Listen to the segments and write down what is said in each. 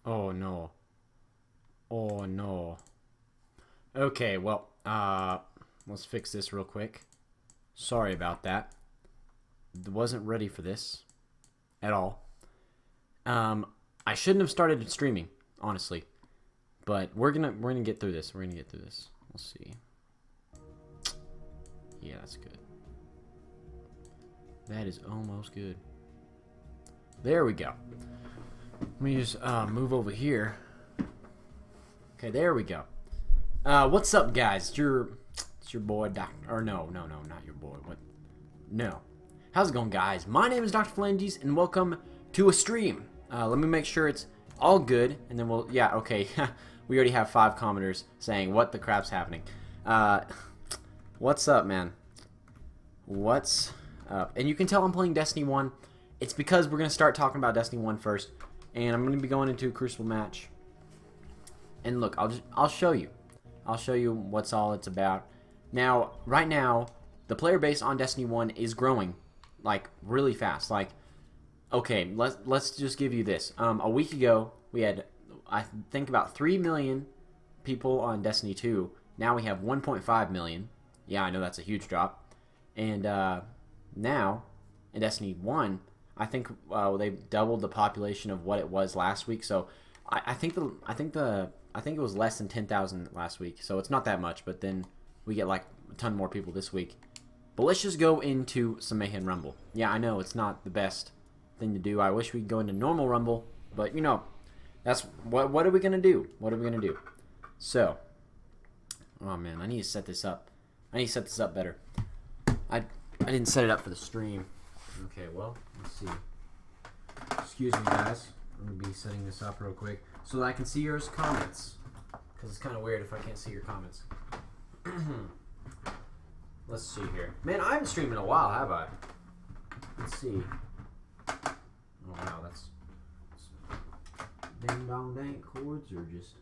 Oh no. Oh no. Okay, well, let's fix this real quick. Sorry about that. Wasn't ready for this at all. I shouldn't have started streaming, honestly. But we're gonna get through this. We're gonna get through this. We'll see. Yeah, that's good. That is almost good. There we go. Let me just move over here. Okay, there we go. What's up, guys? It's your boy, no, not your boy. What? No. How's it going, guys? My name is dr.phalanges, and welcome to a stream. Let me make sure it's all good, and then we'll... Yeah, okay. We already have 5 commenters saying, what the crap's happening? What's up, man? What's up? And you can tell I'm playing Destiny 1. It's because we're going to start talking about Destiny 1 first, and I'm going to be going into a Crucible match. And look, I'll show you. I'll show you what's all it's about. Now, right now, the player base on Destiny 1 is growing, like, really fast. Like, okay, let's just give you this. A week ago, we had, I think, about 3 million people on Destiny 2. Now we have 1.5 million. Yeah, I know that's a huge drop. And now, in Destiny 1, I think they've doubled the population of what it was last week. So, I think it was less than 10,000 last week. So it's not that much. But then we get like a ton more people this week. But let's just go into some Mayhem Rumble. Yeah, I know it's not the best thing to do. I wish we could go into normal Rumble, but you know, that's what are we gonna do? What are we gonna do? So, oh man, I need to set this up. I need to set this up better. I didn't set it up for the stream. Okay, well, let's see. Excuse me, guys. I'm gonna be setting this up real quick so that I can see your comments. Because it's kind of weird if I can't see your comments. Let's see here. Man, I haven't streamed in a while, have I? Let's see. Oh, wow, that's... Ding dong dang, chords are just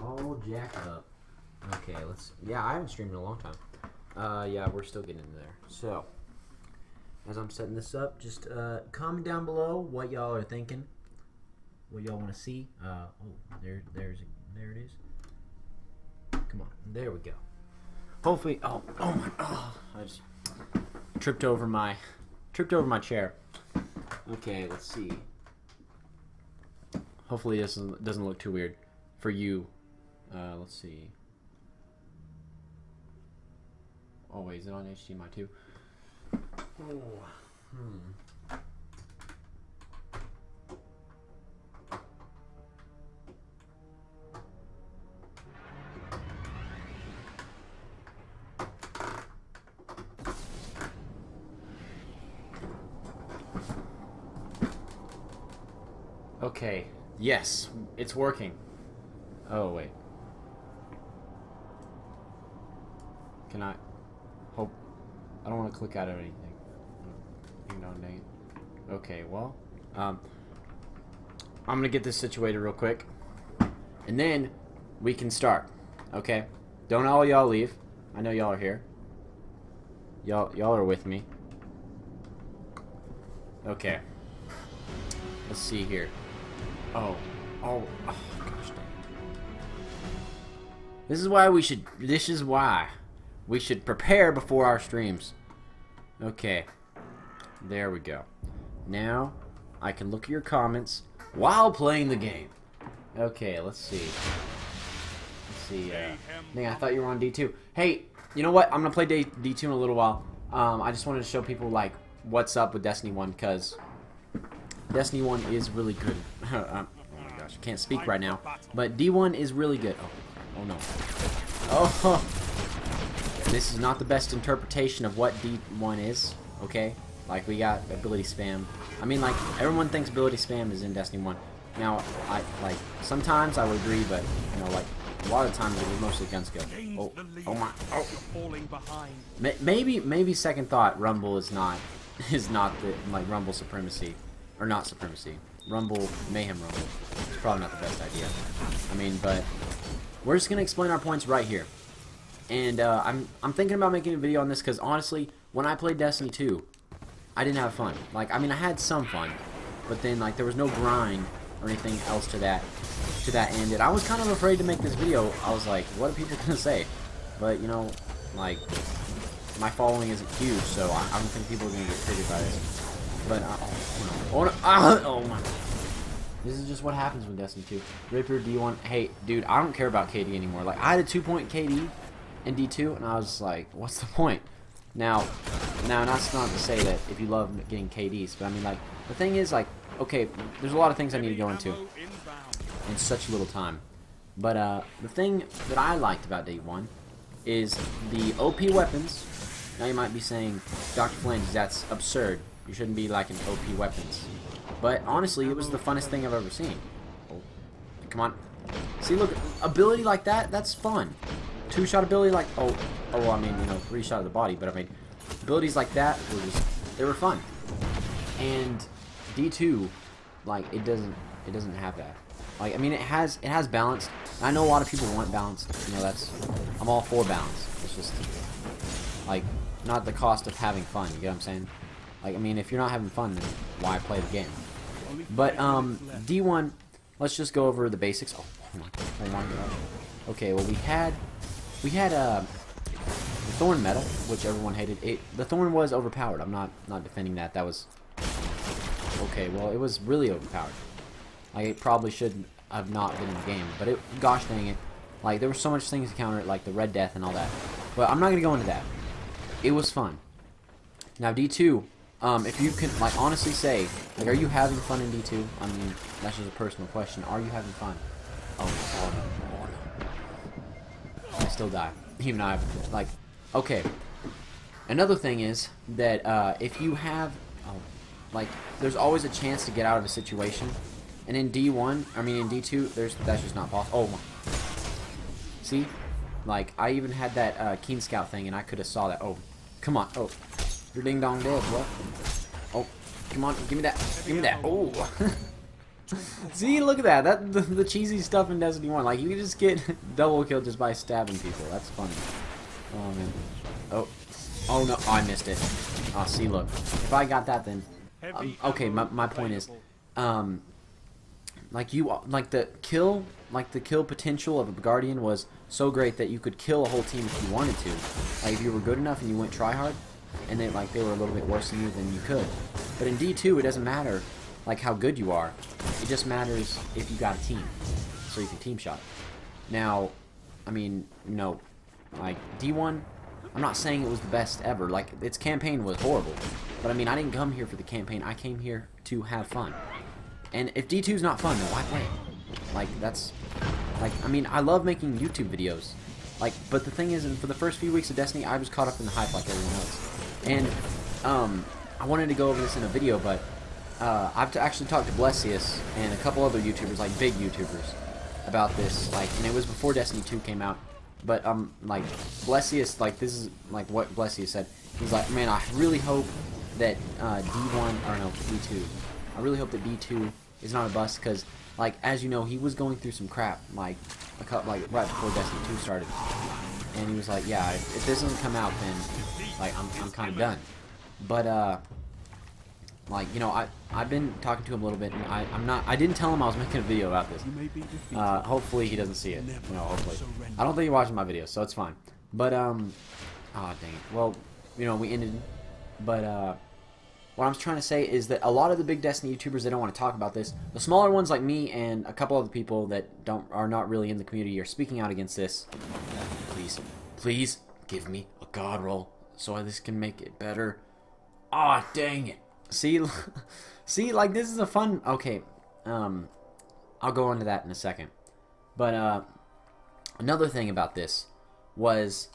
all jacked up. Okay, let's... Yeah, I haven't streamed in a long time. Yeah, we're still getting in there. So, as I'm setting this up, just comment down below what y'all are thinking. What y'all want to see. Oh, there it is. Come on, there we go. Hopefully, oh my, I just tripped over my chair. Okay, let's see. Hopefully this doesn't look too weird for you. Let's see. Oh wait, is it on HDMI too? Oh, Okay, yes, it's working. Oh, wait. Can I... Hope... I don't want to click out of anything. Ding dong dang it. Okay, well... I'm gonna get this situated real quick. And then, we can start. Okay? Don't all y'all leave. I know y'all are here. Y'all are with me. Okay. Let's see here. Oh, gosh dang. This is why we should prepare before our streams. Okay. There we go. Now, I can look at your comments while playing the game. Okay, let's see. Let's see, dang, I thought you were on D2. Hey, you know what? I'm gonna play D2 in a little while. I just wanted to show people, like, what's up with Destiny 1, because Destiny 1 is really good. Oh my gosh, I can't speak right now. But D1 is really good. Oh no. Oh, this is not the best interpretation of what D1 is. Okay, like we got ability spam. I mean, like everyone thinks ability spam is in Destiny 1. Now, sometimes I would agree, but you know, like a lot of times it was mostly gun skill. Oh my. Oh. Maybe second thought, Rumble is not the like Rumble supremacy. Or not supremacy. Rumble, Mayhem Rumble. It's probably not the best idea. I mean, but we're just gonna explain our points right here. And I'm thinking about making a video on this because honestly, when I played Destiny 2, I didn't have fun. Like, I mean, I had some fun, but then like there was no grind or anything else to that end. And I was kind of afraid to make this video. I was like, what are people gonna say? But you know, like, my following isn't huge, so I don't think people are gonna get triggered by this. But oh my. This is just what happens with Destiny 2. Ripper D1. Hey, dude, I don't care about KD anymore. Like, I had a 2-point KD in D2, and I was like, what's the point? Now, that's not to say that if you love getting KDs, but I mean, like, the thing is, like, okay, there's a lot of things I need to go into in such little time. But the thing that I liked about Day 1 is the OP weapons. Now you might be saying, Dr. Phalanges, that's absurd. You shouldn't be liking OP weapons. But honestly, it was the funnest thing I've ever seen. Oh, come on. See, look, ability like that, that's fun. 2-shot ability like, oh, I mean, you know, 3-shot of the body, but I mean, abilities like that were just, they were fun. And D2, like, it doesn't have that. Like, I mean, it has balance. I know a lot of people want balance. You know, I'm all for balance. It's just, like, not the cost of having fun. You get what I'm saying? Like, I mean, if you're not having fun, then why play the game? But D1, let's just go over the basics. Oh my god. Okay, well we had the Thorn Metal, which everyone hated. The Thorn was overpowered. I'm not defending that. That was okay. Well, it was really overpowered. Like, it probably should have not been in the game, but gosh dang it, like there were so much things to counter it, like the Red Death and all that. But I'm not gonna go into that. It was fun. Now D2. If you can, like, honestly say, like, are you having fun in D2? I mean, that's just a personal question. Are you having fun? Oh no. I still die. Even though I've, like, okay. Another thing is that, if you have, like, there's always a chance to get out of a situation. And in D1, I mean, in D2, that's just not possible. Oh my. See? Like, I even had that, Keen Scout thing, and I could have saw that. Oh, come on. Oh. You're ding dong dead, what? Oh, come on, give me that. Give me that. Oh. See, look at that. The cheesy stuff in Destiny 1. Like, you can just get double kill just by stabbing people. That's funny. Oh, man. Oh, no. Oh, I missed it. Oh, see, look. If I got that, then... okay, my point is... like, the kill potential of a Guardian was so great that you could kill a whole team if you wanted to. Like, if you were good enough and you went try-hard, and then, like, they were a little bit worse than you, then you could. But in D2, it doesn't matter, like, how good you are. It just matters if you got a team, so you can team shot. Now, I mean, you know, like, D1, I'm not saying it was the best ever. Like, its campaign was horrible. But, I mean, I didn't come here for the campaign. I came here to have fun. And if D2's not fun, then why play it? Like, that's... like, I mean, I love making YouTube videos. Like, but the thing is, for the first few weeks of Destiny, I was caught up in the hype like everyone else. And, I wanted to go over this in a video, but, I've actually talked to Blessius and a couple other YouTubers, like, big YouTubers, about this, like, and it was before Destiny 2 came out. But, like, Blessius, like, this is, like, what Blessius said. He's like, man, I really hope that, D1, or no, D2. I really hope that D2 is not a bust, because, like, as you know, he was going through some crap, like, right before Destiny 2 started. And he was like, yeah, if this doesn't come out, then, like, I'm kind of done. But, like, you know, I've been talking to him a little bit, and I didn't tell him I was making a video about this. Hopefully he doesn't see it. You know, hopefully. I don't think he watches my videos, so it's fine. But, oh, dang it. Well, you know, we ended, but, what I'm trying to say is that a lot of the big Destiny YouTubers, they don't want to talk about this. The smaller ones like me and a couple other people that are not really in the community are speaking out against this. Please give me a god roll so this can make it better. Ah, dang it. See, like, this is a fun... okay, I'll go into that in a second. But, another thing about this was...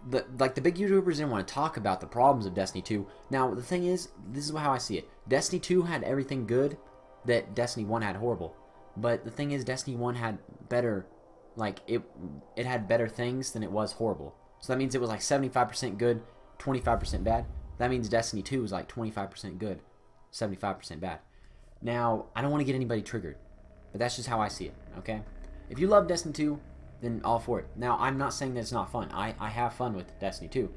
the big YouTubers didn't want to talk about the problems of Destiny 2. Now, the thing is, this is how I see it. Destiny 2 had everything good that Destiny 1 had horrible. But the thing is, Destiny 1 had better, like, it had better things than it was horrible. So that means it was like 75% good, 25% bad. That means Destiny 2 was like 25% good, 75% bad. Now, I don't want to get anybody triggered, but that's just how I see it, okay? If you love Destiny 2, then all for it. Now, I'm not saying that it's not fun. I have fun with Destiny 2.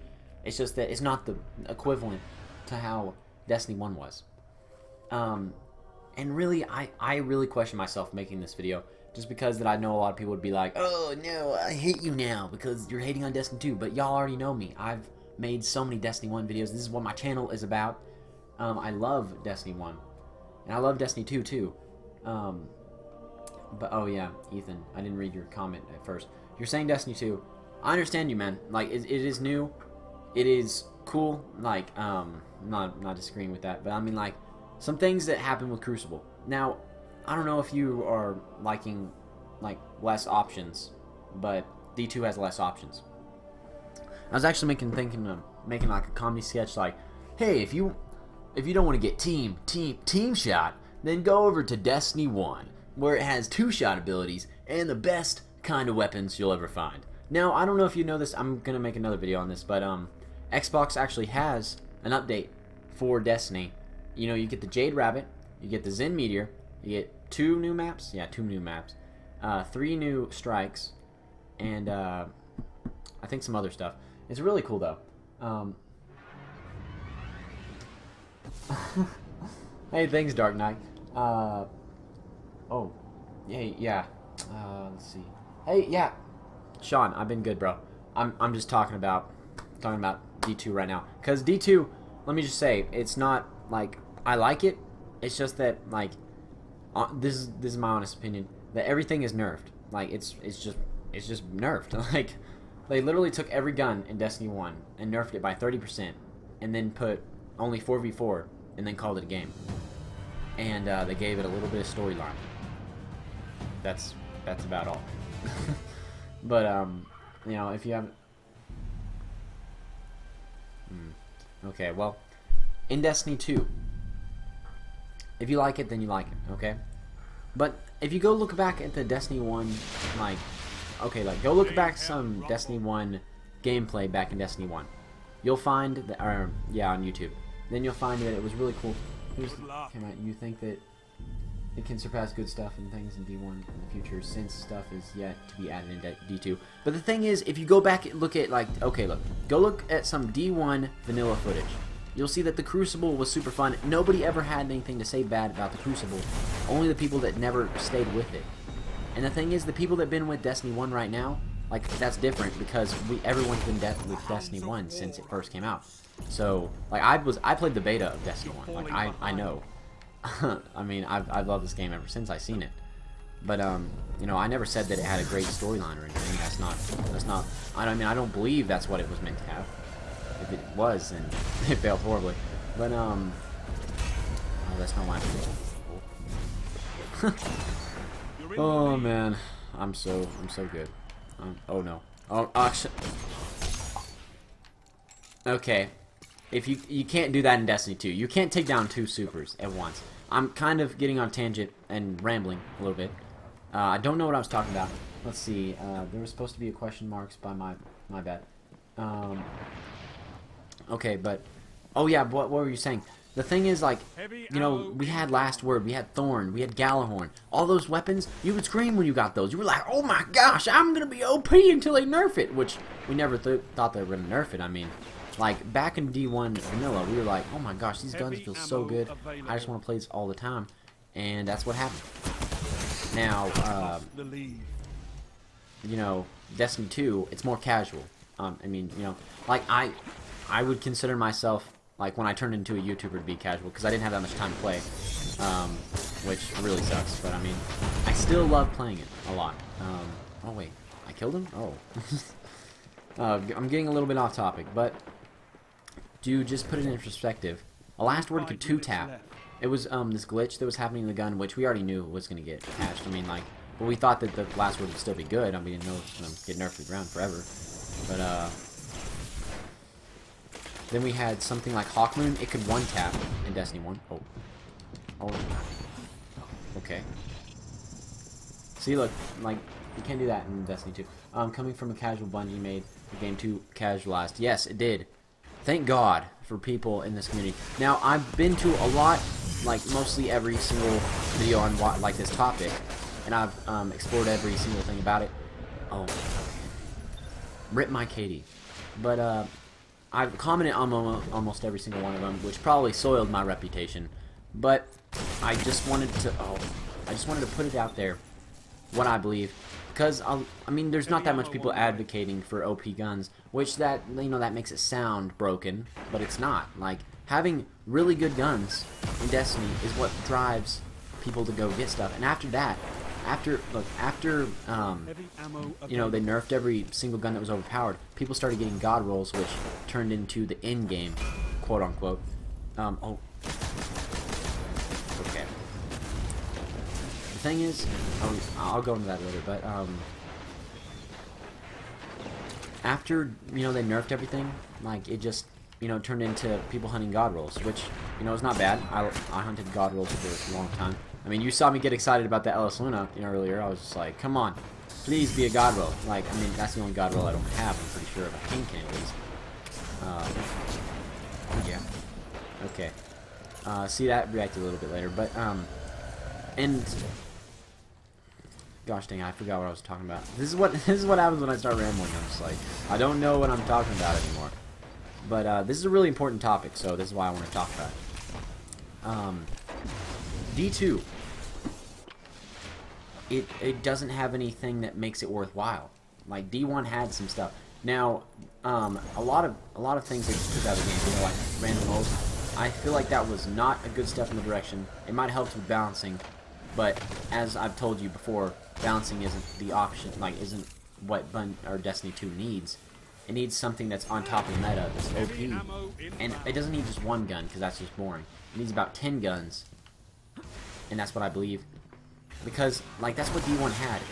It's just that it's not the equivalent to how Destiny 1 was. And really, I really question myself making this video, just because that I know a lot of people would be like, oh no, I hate you now because you're hating on Destiny 2, but y'all already know me. I've made so many Destiny 1 videos. This is what my channel is about. I love Destiny 1, and I love Destiny 2 too. But oh yeah, Ethan, I didn't read your comment at first. You're saying Destiny 2. I understand you, man. Like, it is new. It is cool. Like, not disagreeing with that, but I mean, like, some things that happen with Crucible. Now, I don't know if you are liking, like, less options, but D2 has less options. I was actually thinking of making like a comedy sketch, like, hey, if you don't want to get team shot, then go over to Destiny 1, where it has 2-shot abilities and the best kind of weapons you'll ever find. Now, I don't know if you know this. I'm gonna make another video on this, but Xbox actually has an update for Destiny. You know, you get the Jade Rabbit, you get the Zen Meteor, you get 2 new maps. Yeah, 2 new maps. 3 new strikes, and I think some other stuff. It's really cool though. Hey, thanks, Dark Knight. Oh, yeah. Let's see. Hey, yeah, Sean, I've been good, bro. I'm just talking about D2 right now, cause D2. Let me just say, it's not like I like it. It's just that, like, this is my honest opinion, that everything is nerfed. Like, it's just nerfed. Like, they literally took every gun in Destiny 1 and nerfed it by 30%, and then put only 4v4, and then called it a game. And they gave it a little bit of storyline. That's about all. But you know, if you have, okay, well, in Destiny 2, if you like it, then you like it, okay? But if you go look back at the Destiny 1, like, okay, like, go look back some Destiny 1 gameplay back in Destiny 1. You'll find that, yeah, on YouTube. Then you'll find that it was really cool. You think that it can surpass good stuff and things in D1 in the future, since stuff is yet to be added in D2. But the thing is, if you go back and look at, like, okay, look, go look at some D1 vanilla footage. You'll see that the Crucible was super fun. Nobody ever had anything to say bad about the Crucible. Only the people that never stayed with it. And the thing is, the people that have been with Destiny 1 right now, like, that's different, because everyone's been with Destiny 1 since it first came out. So, like, I played the beta of Destiny 1. Like, I know. I mean, I've loved this game ever since I seen it. But you know, I never said that it had a great storyline or anything. That's not. I mean, I don't believe that's what it was meant to have. If it was, then it failed horribly. But oh, that's not why I'm oh man, I'm so good. Oh no. Oh, actually, okay. If you can't do that in Destiny 2. You can't take down 2 supers at once. I'm kind of getting on a tangent and rambling a little bit. I don't know what I was talking about. Let's see. There was supposed to be a question marks by my bad. Okay, but oh yeah, what were you saying? The thing is, like, you know, we had Last Word, we had Thorn, we had Galahorn. All those weapons, you would scream when you got those. You were like, oh my gosh, I'm gonna be OP until they nerf it, which we never thought they were gonna nerf it. I mean, like, back in D1 Vanilla, we were like, oh my gosh, these guns feel so good. I just want to play this all the time. And that's what happened. Now, you know, Destiny 2, it's more casual. I mean, you know, like, I would consider myself, like, when I turned into a YouTuber, to be casual, because I didn't have that much time to play. Which really sucks, but I mean, I still love playing it a lot. Oh wait, I killed him? Oh. I'm getting a little bit off topic, but to just put it in perspective, a Last Word could 2-tap. It was this glitch that was happening in the gun, which we already knew was going to get patched. I mean, like, but we thought that the Last Word would still be good. I mean, we didn't know it was going to get nerfed to the ground forever. But then we had something like Hawkmoon. It could 1-tap in Destiny 1. Oh. Okay. See, look, like, you can't do that in Destiny 2. Coming from a casual Bungie made the game too casualized. Yes, it did. Thank God for people in this community. Now, I've been to a lot, like, mostly every single video on, like, this topic, and I've explored every single thing about it. Oh. Rip my Katie. But, I've commented on almost every single one of them, which probably soiled my reputation. But I just wanted to put it out there, what I believe, because I mean, there's not that much people advocating for OP guns, which that that makes it sound broken, but it's not. Like, having really good guns in Destiny is what drives people to go get stuff. And after that, after they nerfed every single gun that was overpowered, people started getting god rolls, which turned into the end game, quote unquote. Okay. The thing is, I'll go into that later, but after they nerfed everything, like, it just turned into people hunting god rolls, which is not bad. I hunted god rolls for a long time. I mean, you saw me get excited about the Ellis Luna earlier. I was just like, come on, please be a god roll. Like, I mean, that's the only god roll I don't have, I'm pretty sure, of a king can at least. Yeah. Okay. See, that reacted a little bit later, but and gosh dang, I forgot what I was talking about. This is what happens when I start rambling. I'm just like, I don't know what I'm talking about anymore. But this is a really important topic, so this is why I want to talk about it. D2. It doesn't have anything that makes it worthwhile. Like, D1 had some stuff. Now, a lot of things they just took out of the game, like random rolls. I feel like that was not a good step in the direction. It might have helped with balancing, but as I've told you before, balancing isn't the option. Like, isn't what Destiny 2 needs. It needs something that's on top of the meta, that's OP, and it doesn't need just one gun, because that's just boring. It needs about 10 guns, and that's what I believe, because, like, that's what D1 had.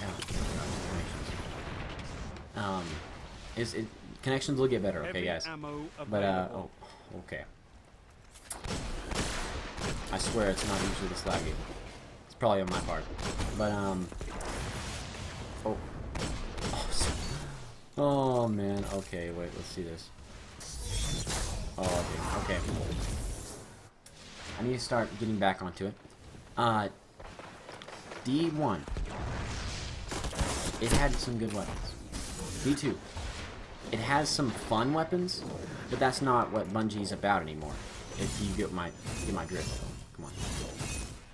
Connections will get better, okay, guys? But, oh, okay. I swear it's not usually this laggy. It's probably on my part. But, oh, man. Okay, wait, let's see this. Oh, okay. I need to start getting back onto it. D1. It had some good weapons. D2. It has some fun weapons, but that's not what Bungie's about anymore. If you get my drift. Come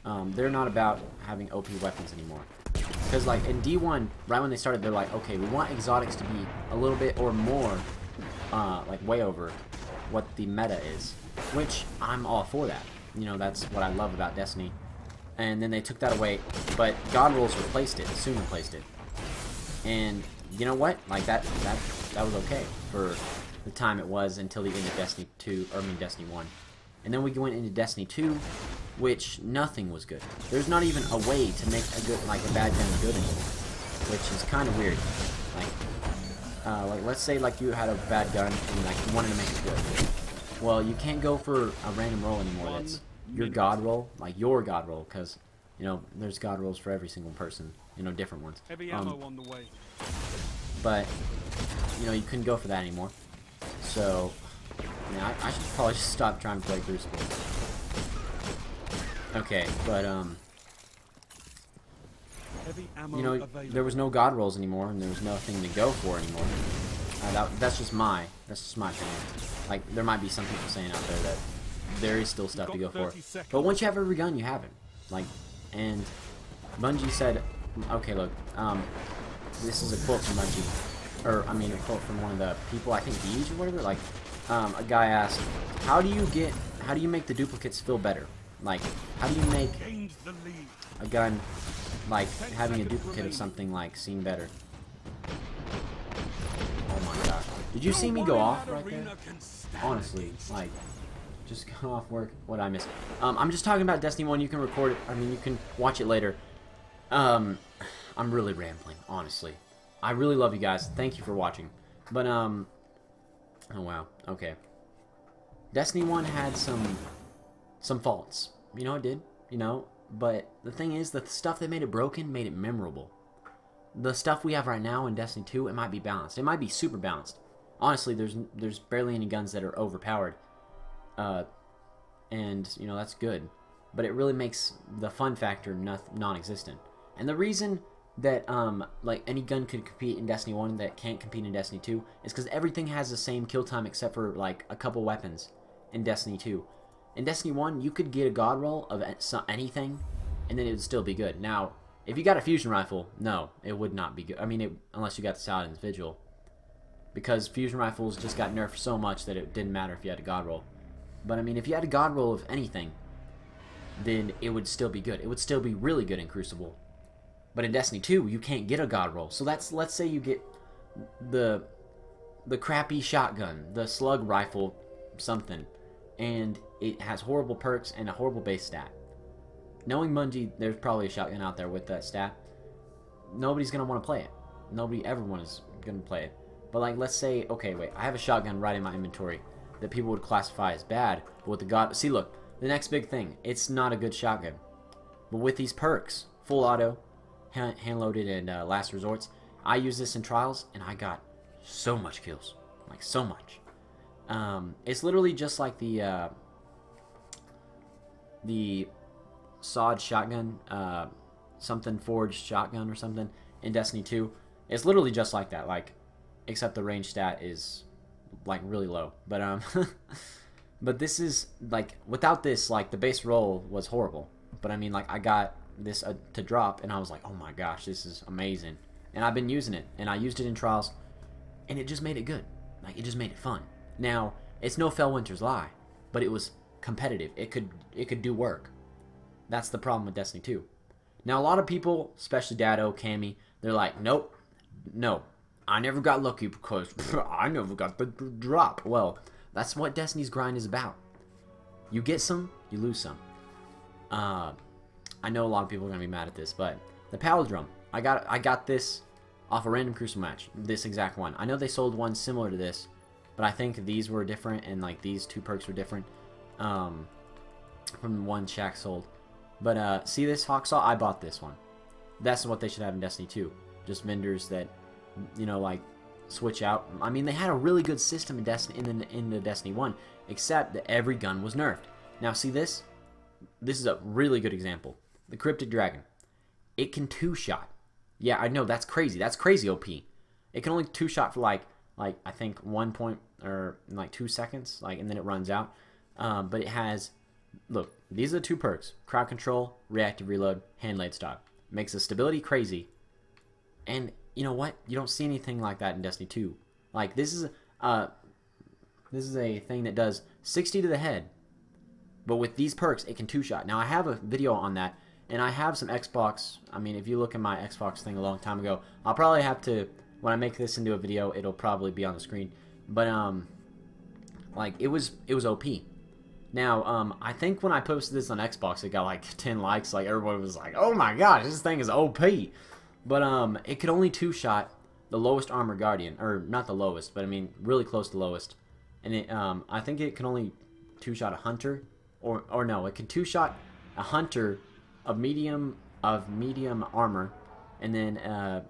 on. They're not about having OP weapons anymore. Because, like, in D1, right when they started, they're like, okay, we want exotics to be a little bit or more, like, way over what the meta is. Which, I'm all for that. That's what I love about Destiny. And then they took that away, but God Rolls replaced it, soon replaced it. And, you know what? Like, that was okay for the time it was until the end of Destiny 2, or I mean Destiny 1. And then we went into Destiny 2, which nothing was good. There's not even a way to make a bad gun good anymore, which is kind of weird. Like let's say like you had a bad gun and like you wanted to make it good. Well, you can't go for a random roll anymore. That's your god roll, like your god roll, because there's god rolls for every single person, different ones. Heavy ammo on the way. But you couldn't go for that anymore. So, I should probably just stop trying to play Crucible. Okay, but there was no god rolls anymore, and there was nothing to go for anymore. That's just my opinion. Like, there might be some people saying out there that there is still stuff to go for, but once you have every gun, you have it. Like, and Bungie said, okay, look, this is a quote from Bungie, or I mean a quote from one of the people, I think Deej or whatever. Like, a guy asked, how do you make the duplicates feel better? Like, how do you make a gun, like, having a duplicate of something, like, seem better? Oh my gosh. Did you see me go off right there? Honestly, like, just got off work. What did I miss? I'm just talking about Destiny 1. You can record it. I mean, you can watch it later. I'm really rambling, honestly. I really love you guys. Thank you for watching. But, oh wow. Okay. Destiny 1 had some faults. It did. But the thing is, the stuff that made it broken made it memorable. The stuff we have right now in Destiny 2, it might be balanced. It might be super balanced. Honestly, there's barely any guns that are overpowered. And, that's good. But it really makes the fun factor non-existent. And the reason that, like, any gun could compete in Destiny 1 that can't compete in Destiny 2 is because everything has the same kill time except for, like, a couple weapons in Destiny 2. In Destiny 1, you could get a god roll of anything, and then it would still be good. Now, if you got a fusion rifle, no, it would not be good. I mean, unless you got the Saladin's Vigil. Because fusion rifles just got nerfed so much that it didn't matter if you had a god roll. But I mean, if you had a god roll of anything, then it would still be good. It would still be really good in Crucible. But in Destiny 2, you can't get a god roll. So let's say you get the crappy shotgun, the slug rifle something, and it has horrible perks and a horrible base stat. Knowing Bungie, there's probably a shotgun out there with that stat. Nobody's going to want to play it. Nobody, everyone is going to play it. But like, let's say, okay, wait, I have a shotgun right in my inventory that people would classify as bad, but with the god, see, look, the next big thing, it's not a good shotgun. But with these perks, full auto, hand-loaded, and last resorts, I use this in trials, and I got so much kills. Like, so much. It's literally just like the sawed shotgun, something forged shotgun or something in Destiny 2. It's literally just like that, like, except the range stat is like really low. But but this is like, without this, like, the base roll was horrible. But I mean, like, I got this to drop, and I was like, oh my gosh, this is amazing. And I've been using it, and I used it in trials, and it just made it good. Like, it just made it fun. Now, it's no Fellwinter's Lie, but it was competitive. It could do work. That's the problem with Destiny 2. Now, a lot of people, especially Dado, Cammy, they're like, nope, no, I never got lucky because I never got the drop. Well, that's what Destiny's grind is about. You get some, you lose some. I know a lot of people are gonna be mad at this, but the Palindrome, I got this off a random Crucible match. This exact one. I know they sold one similar to this, but I think these were different, and like these two perks were different from one Shaq sold. But see this Hawksaw? I bought this one. That's what they should have in Destiny 2. Just vendors that, you know, like, switch out. I mean, they had a really good system in the Destiny 1, except that every gun was nerfed. Now, see this? This is a really good example. The Cryptic Dragon. It can two-shot. Yeah, I know, that's crazy. That's crazy OP. It can only two-shot for, like I think 2 seconds, like, and then it runs out. But it has, look, these are the two perks. Crowd Control, Reactive Reload, Hand-Laid Stock. Makes the stability crazy. And you know what? You don't see anything like that in Destiny 2. Like, this is a thing that does 60 to the head, but with these perks, it can two-shot. Now, I have a video on that, and I have some Xbox. I mean, if you look at my Xbox thing a long time ago, I'll probably have to, when I make this into a video, it'll probably be on the screen. But like, it was OP. Now, I think when I posted this on Xbox, it got like 10 likes. Like, everybody was like, "Oh my gosh, this thing is OP." But it could only two-shot the lowest armor guardian, or not the lowest, but I mean really close to lowest. And it, I think it can only two-shot a hunter, or no, it can two-shot a hunter of medium armor, and then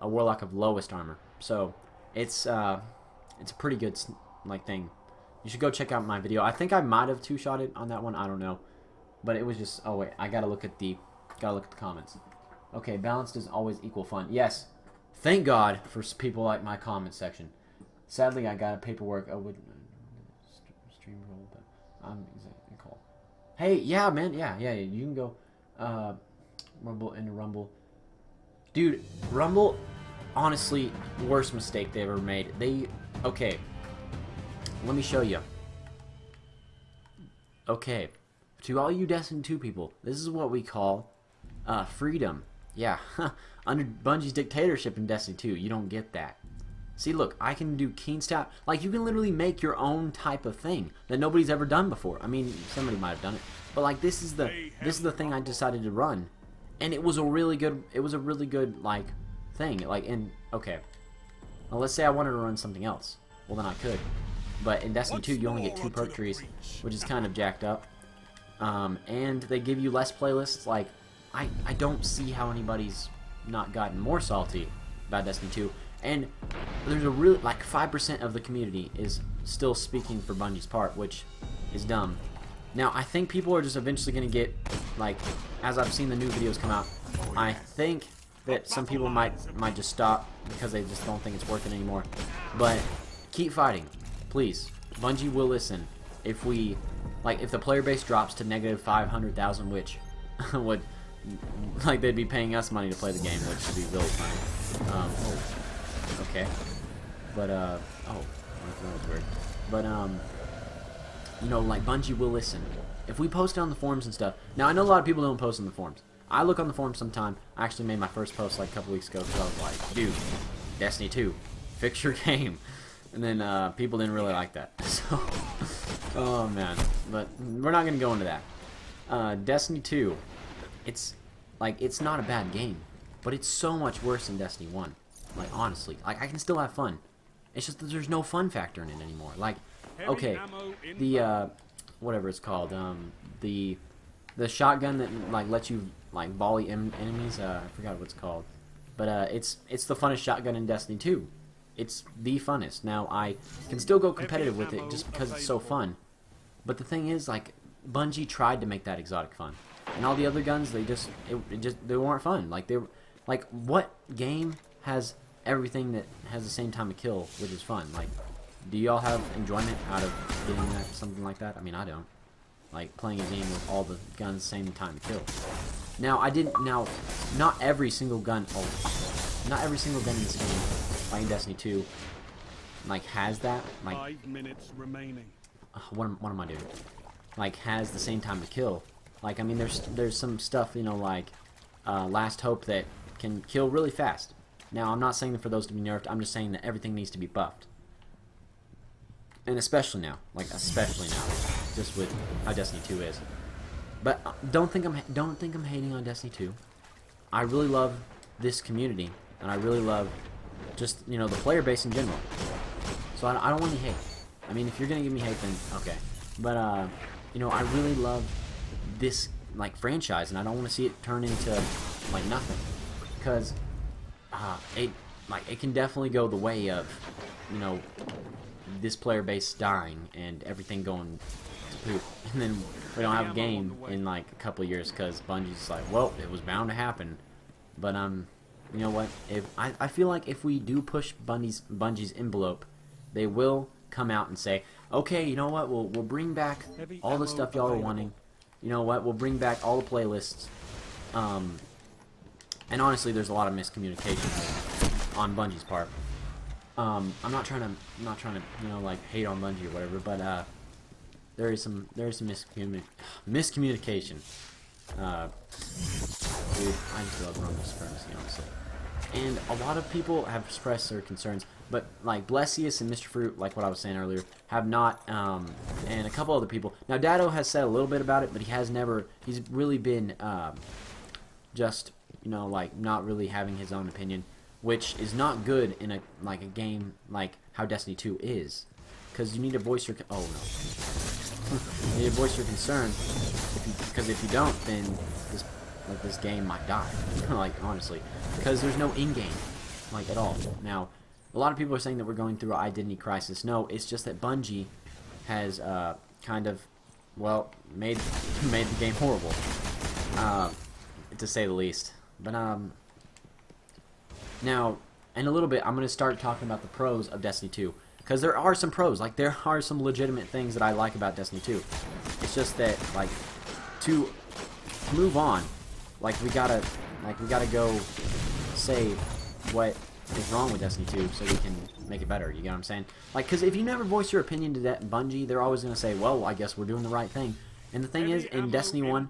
a warlock of lowest armor. So it's a pretty good like thing. You should go check out my video. I think I might have two-shot it on that one. I don't know, but it was just, oh wait, I gotta look at the comments. Okay, balance doesn't always equal fun. Yes, thank God for people like my comment section. Sadly, I got a paperwork. I would stream roll, but I'm exactly call. Hey, yeah, man, yeah. You can go Rumble into Rumble, dude. Rumble, honestly, worst mistake they ever made. Okay. Let me show you. Okay, to all you Destiny 2 people, this is what we call freedom. Yeah, under Bungie's dictatorship in Destiny 2, you don't get that. See, look, I can do keen stat. Like, you can literally make your own type of thing that nobody's ever done before. I mean, somebody might have done it, but like, this is the thing I decided to run, and it was a really good like thing. Like, okay, well, let's say I wanted to run something else. Well, then I could. But in Destiny 2, you only get 2 perk trees, which is kind of jacked up. And they give you less playlists. Like, I don't see how anybody's not gotten more salty about Destiny 2. And there's a really, like, 5% of the community is still speaking for Bungie's part, which is dumb. Now, I think people are just eventually going to get, like, as I've seen the new videos come out, I think that some people might just stop because they just don't think it's worth it anymore. But keep fighting. Please, Bungie will listen. if we, like, if the player base drops to negative 500,000, which would, like, they'd be paying us money to play the game, which would be really funny. Oh, okay. But, oh, that was weird. But, you know, like, Bungie will listen. If we post on the forums and stuff, now I know a lot of people don't post on the forums. I look on the forums sometime. I actually made my first post like a couple weeks ago because I was like, dude, Destiny 2, fix your game. And then people didn't really like that. So, oh man. But we're not gonna go into that. Destiny 2, it's like, it's not a bad game, but it's so much worse than Destiny 1. Like, honestly, like, I can still have fun. It's just that there's no fun factor in it anymore. Like, okay, the whatever it's called, the shotgun that like lets you like volley enemies. I forgot what it's called, but it's the funnest shotgun in Destiny 2. It's the funnest. Now I can still go competitive with it just because it's so fun. But the thing is, like, Bungie tried to make that exotic fun, and all the other guns, they weren't fun. Like, they were, like, what game has everything that has the same time to kill, which is fun? Like, do y'all have enjoyment out of getting that, something like that? I mean, I don't. Like, playing a game with all the guns same time to kill. Now, not every single gun, not every single gun in this game, like in Destiny 2, like, has that, like, 5 minutes remaining. What am I doing? Like, has the same time to kill. Like, I mean, there's some stuff, you know, like, Last Hope that can kill really fast. Now, I'm not saying that for those to be nerfed, I'm just saying that everything needs to be buffed. And especially now, like, especially now, just with how Destiny 2 is. But don't think I'm hating on Destiny 2. I really love this community, and I really love just, you know, the player base in general. So I don't want any hate. I mean, if you're gonna give me hate, then okay. But you know, I really love this, like, franchise, and I don't want to see it turn into like nothing, because it can definitely go the way of, you know, this player base dying and everything going to poop, and then we don't have a game in like a couple of years because Bungie's like, well, it was bound to happen. But you know what? If I feel like if we do push Bungie's envelope, they will come out and say, okay, you know what? We'll bring back all the stuff y'all are wanting. You know what? We'll bring back all the playlists. And honestly, there's a lot of miscommunication on Bungie's part. I'm not trying to you know, like, hate on Bungie or whatever, but there is some miscommunication. Dude, I just love Roman supremacy, honestly. And a lot of people have expressed their concerns, but like Blessius and Mr. Fruit, like what I was saying earlier, have not, and a couple other people. Now Dado has said a little bit about it, but he's really been just, you know, like, not really having his own opinion, which is not good in a game like how Destiny 2 is, because you need to voice your you need to voice your concern, because if you don't, then this game might die. Like, honestly, because there's no in-game, like, at all. Now, a lot of people are saying that we're going through an identity crisis. No, it's just that Bungie has kind of, well, made the game horrible, to say the least. But now, in a little bit, I'm going to start talking about the pros of Destiny 2. Because there are some pros. Like, there are some legitimate things that I like about Destiny 2. It's just that, like, to move on, like, we gotta go say what is wrong with Destiny 2 so we can make it better. You get what I'm saying? Like, because if you never voice your opinion to Bungie, they're always going to say, well, I guess we're doing the right thing. And the thing is, in Destiny 1,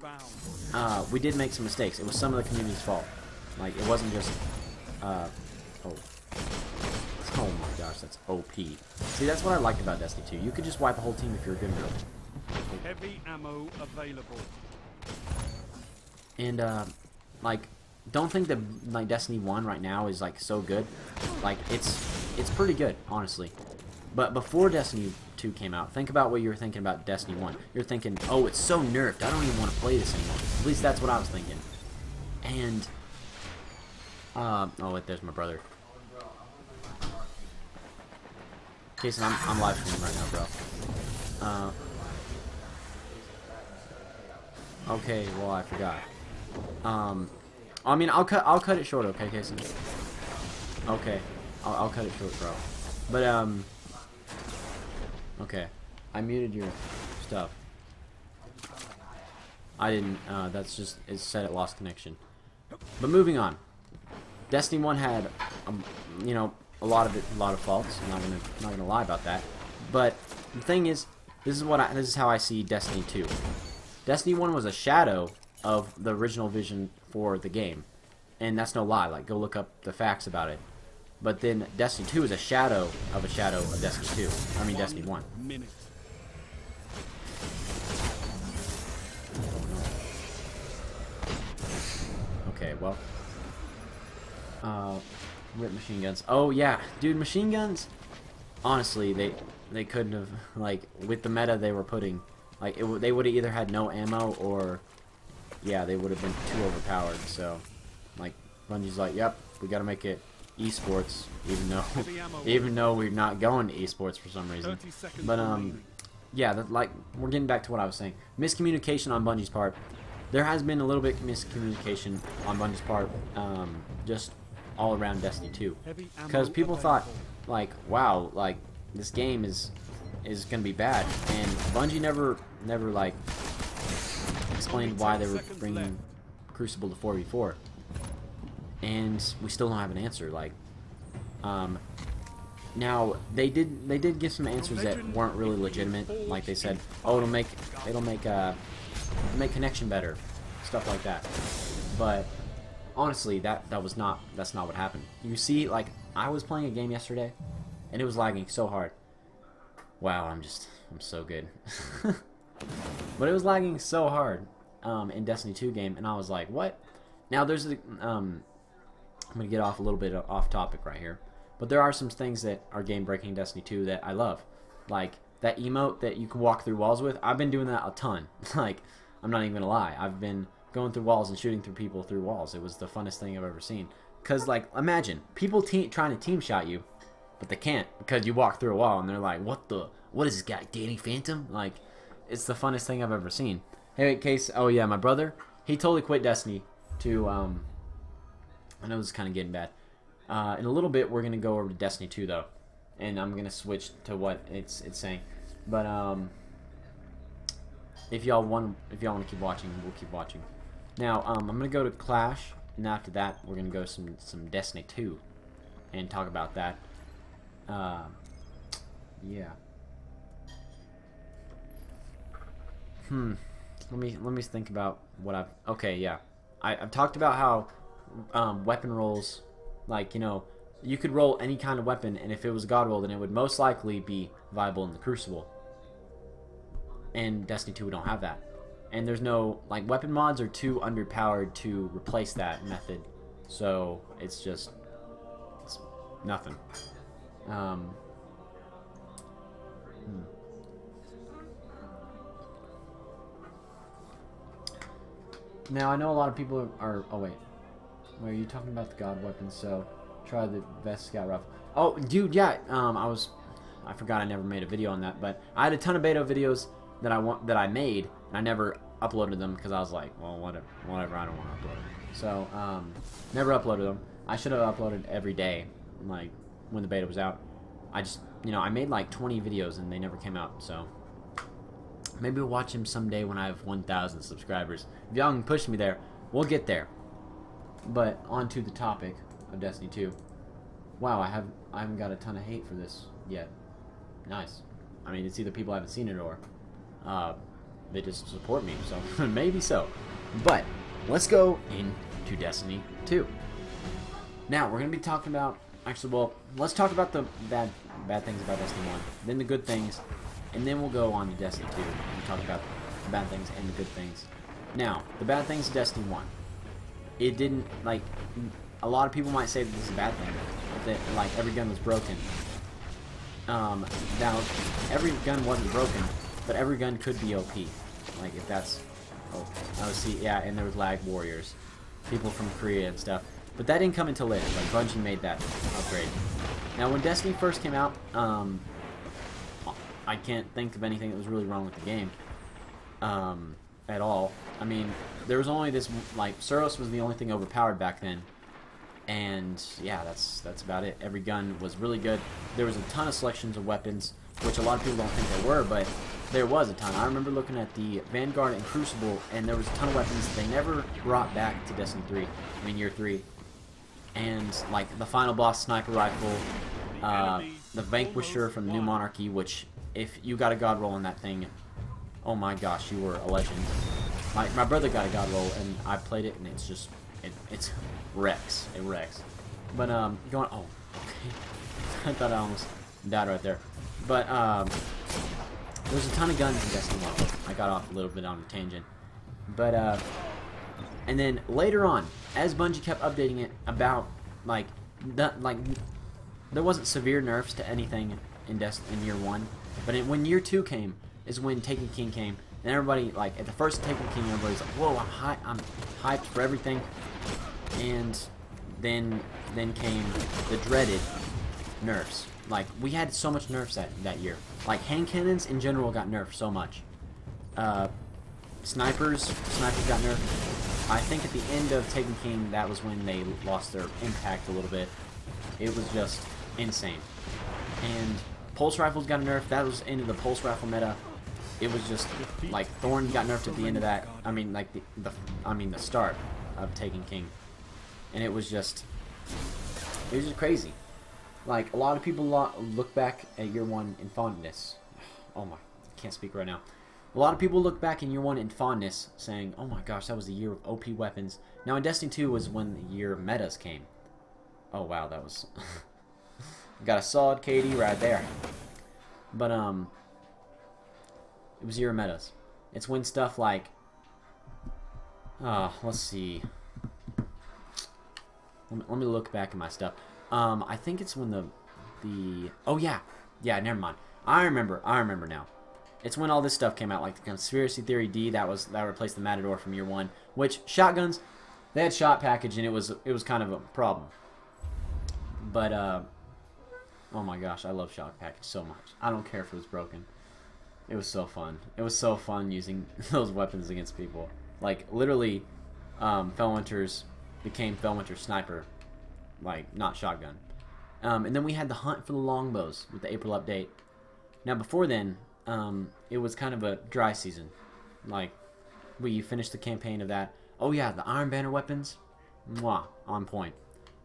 we did make some mistakes. It was some of the community's fault. Like, it wasn't just, oh my gosh, that's OP. See, that's what I liked about Destiny 2. You could just wipe a whole team if you're good enough. Heavy ammo available. And, like, don't think that, like, Destiny 1 right now is, like, so good. Like, it's pretty good, honestly. But before Destiny 2 came out, think about what you were thinking about Destiny 1. You're thinking, oh, it's so nerfed, I don't even want to play this anymore. At least that's what I was thinking. And, oh, wait, there's my brother. Jason, I'm live streaming right now, bro. Okay, well, I forgot. I mean, I'll cut it short, okay, Jason? Okay, I'll cut it short, bro. But, okay, I muted your stuff. I didn't, that's just, it said it lost connection. But moving on. Destiny 1 had, you know, a lot of faults. I'm not gonna lie about that. But the thing is, this is how I see Destiny 2. Destiny 1 was a shadow of the original vision for the game. And that's no lie, like, go look up the facts about it. But then Destiny 2 is a shadow of Destiny 2. I mean, Destiny 1. Minute. Okay, well. Rip machine guns. Oh, yeah. Dude, machine guns, honestly, they couldn't have, like, with the meta they were putting, like, they would have either had no ammo or, yeah, they would have been too overpowered. So, like, Bungie's like, yep, we got to make it esports, even though we're not going to esports for some reason. But yeah, like, we're getting back to what I was saying. Miscommunication on Bungie's part. There has been a little bit of miscommunication on Bungie's part, just all around Destiny 2, because people thought, like, wow, like, this game is gonna be bad, and Bungie never like explained why they were bringing Crucible to 4v4. And we still don't have an answer. Like, now they did give some answers that weren't really legitimate. Like they said, oh, it'll make connection better, stuff like that. But honestly, that's not what happened. You see, like, I was playing a game yesterday, and it was lagging so hard. Wow, I'm so good. But it was lagging so hard in Destiny 2 game, and I was like, what? Now there's a I'm gonna get off a little bit off topic right here, but there are some things that are game breaking in Destiny 2 that I love, like that emote that you can walk through walls with. I've been doing that a ton. Like, I'm not even gonna lie, I've been going through walls and shooting through people through walls. It was the funnest thing I've ever seen. Cause, like, imagine people trying to team shot you, but they can't because you walk through a wall, and they're like, what is this guy, Danny Phantom? Like, it's the funnest thing I've ever seen. Hey, wait, Case. Oh yeah, my brother, he totally quit Destiny to I know this is kind of getting bad. In a little bit, we're gonna go over to Destiny 2 though, and I'm gonna switch to what it's saying. But if y'all want to keep watching, we'll keep watching. Now I'm gonna go to Clash, and after that, we're gonna go some Destiny 2, and talk about that. Yeah. Let me think about what I've. Okay, yeah. I've talked about how weapon rolls, like, you know, you could roll any kind of weapon, and if it was a god roll, then it would most likely be viable in the Crucible. And Destiny 2, we don't have that. And there's no, like, weapon mods are too underpowered to replace that method. So it's nothing. Now, I know a lot of people are oh wait, are you talking about the god weapons? So try the best scout rifle. Oh, dude, yeah. I forgot I never made a video on that, but I had a ton of beta videos that I made, and I never uploaded them because I was like, well, whatever, I don't want to upload them. So never uploaded them. I should have uploaded every day, like when the beta was out. I just, you know, I made like 20 videos and they never came out. So maybe we'll watch them someday when I have 1,000 subscribers. If y'all can push me there, we'll get there. But on to the topic of Destiny 2. Wow, I haven't got a ton of hate for this yet. Nice. I mean, it's either people haven't seen it or they just support me, so maybe so. But let's go into Destiny 2. Now, we're going to be talking about, actually, well, let's talk about the bad things about Destiny 1, then the good things, and then we'll go on to Destiny 2 and talk about the bad things and the good things. Now, the bad things of Destiny 1. It didn't, like, a lot of people might say that this is a bad thing, that, like, every gun was broken. Now, every gun wasn't broken, but every gun could be OP. Like, if that's, oh, see, yeah, and there was lag warriors, people from Korea and stuff. But that didn't come until later. Like, Bungie made that upgrade. Now, when Destiny first came out, I can't think of anything that was really wrong with the game at all. I mean, there was only this, like, Suros was the only thing overpowered back then. And, yeah, that's about it. Every gun was really good. There was a ton of selections of weapons, which a lot of people don't think there were, but there was a ton. I remember looking at the Vanguard and Crucible, and there was a ton of weapons they never brought back to Destiny 3. I mean, Year 3. And, like, the final boss sniper rifle, the Vanquisher from the New Monarchy, which, if you got a god roll on that thing, oh my gosh, you were a legend. My brother got a god roll, and I played it, and it's just, it's wrecks. It wrecks. But, going, oh, okay. I thought I almost died right there. But, there's a ton of guns in Destiny 1. I got off a little bit on a tangent. But, and then later on, as Bungie kept updating it about, like, there wasn't severe nerfs to anything in Year 1. But when Year 2 came, is when Taken King came. And everybody, like, at the first Taken King, everybody's like, whoa, I'm hyped for everything. And then came the dreaded nerfs. Like, we had so much nerfs that year. Like, hand cannons in general got nerfed so much. Snipers got nerfed. I think at the end of Taken King, that was when they lost their impact a little bit. It was just insane. And pulse rifles got nerfed. That was into the pulse rifle meta. It was just like Thorn got nerfed at the end of that. I mean, like the start of Taken King, and it was just crazy. Like, a lot of people look back at Year 1 in fondness. Oh my, I can't speak right now. A lot of people look back in Year 1 in fondness, saying, "Oh my gosh, that was the year of OP weapons." Now in Destiny 2 was when the year of metas came. Oh wow, that was got a solid KD right there. But it was year of metas. It's when stuff like let's see. Let me look back at my stuff. I think it's when the oh yeah, never mind. I remember now. It's when all this stuff came out, like the Conspiracy Theory D that replaced the Matador from Year 1. Which shotguns, they had shot package, and it was kind of a problem. But oh my gosh, I love shot package so much. I don't care if it was broken. It was so fun. It was so fun using those weapons against people. Like, literally, Felwinter's became Felwinter Sniper. Like, not shotgun. And then we had the hunt for the longbows with the April update. Now, before then, it was kind of a dry season. Like, we finished the campaign of that. Oh yeah, the Iron Banner weapons. Mwah, on point.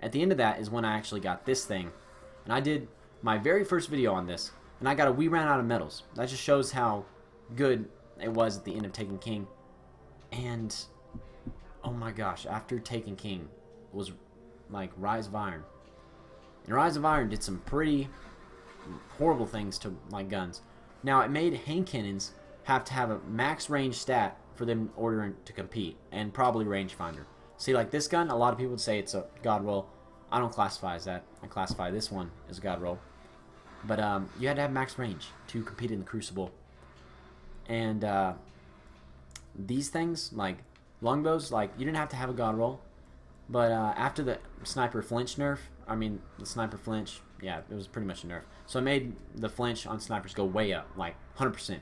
At the end of that is when I actually got this thing. And I did my very first video on this. And we ran out of medals. That just shows how good it was at the end of Taken King. And, oh my gosh, after Taken King was, like, Rise of Iron. And Rise of Iron did some pretty horrible things to my guns. Now, it made hand cannons have to have a max range stat for them ordering to compete. And probably rangefinder. See, like this gun, a lot of people would say it's a god roll. I don't classify as that. I classify this one as a god roll. But you had to have max range to compete in the Crucible. And these things, like longbows, like you didn't have to have a god roll. But after the sniper flinch nerf, I mean the sniper flinch, yeah, it was pretty much a nerf. So it made the flinch on snipers go way up, like 100%.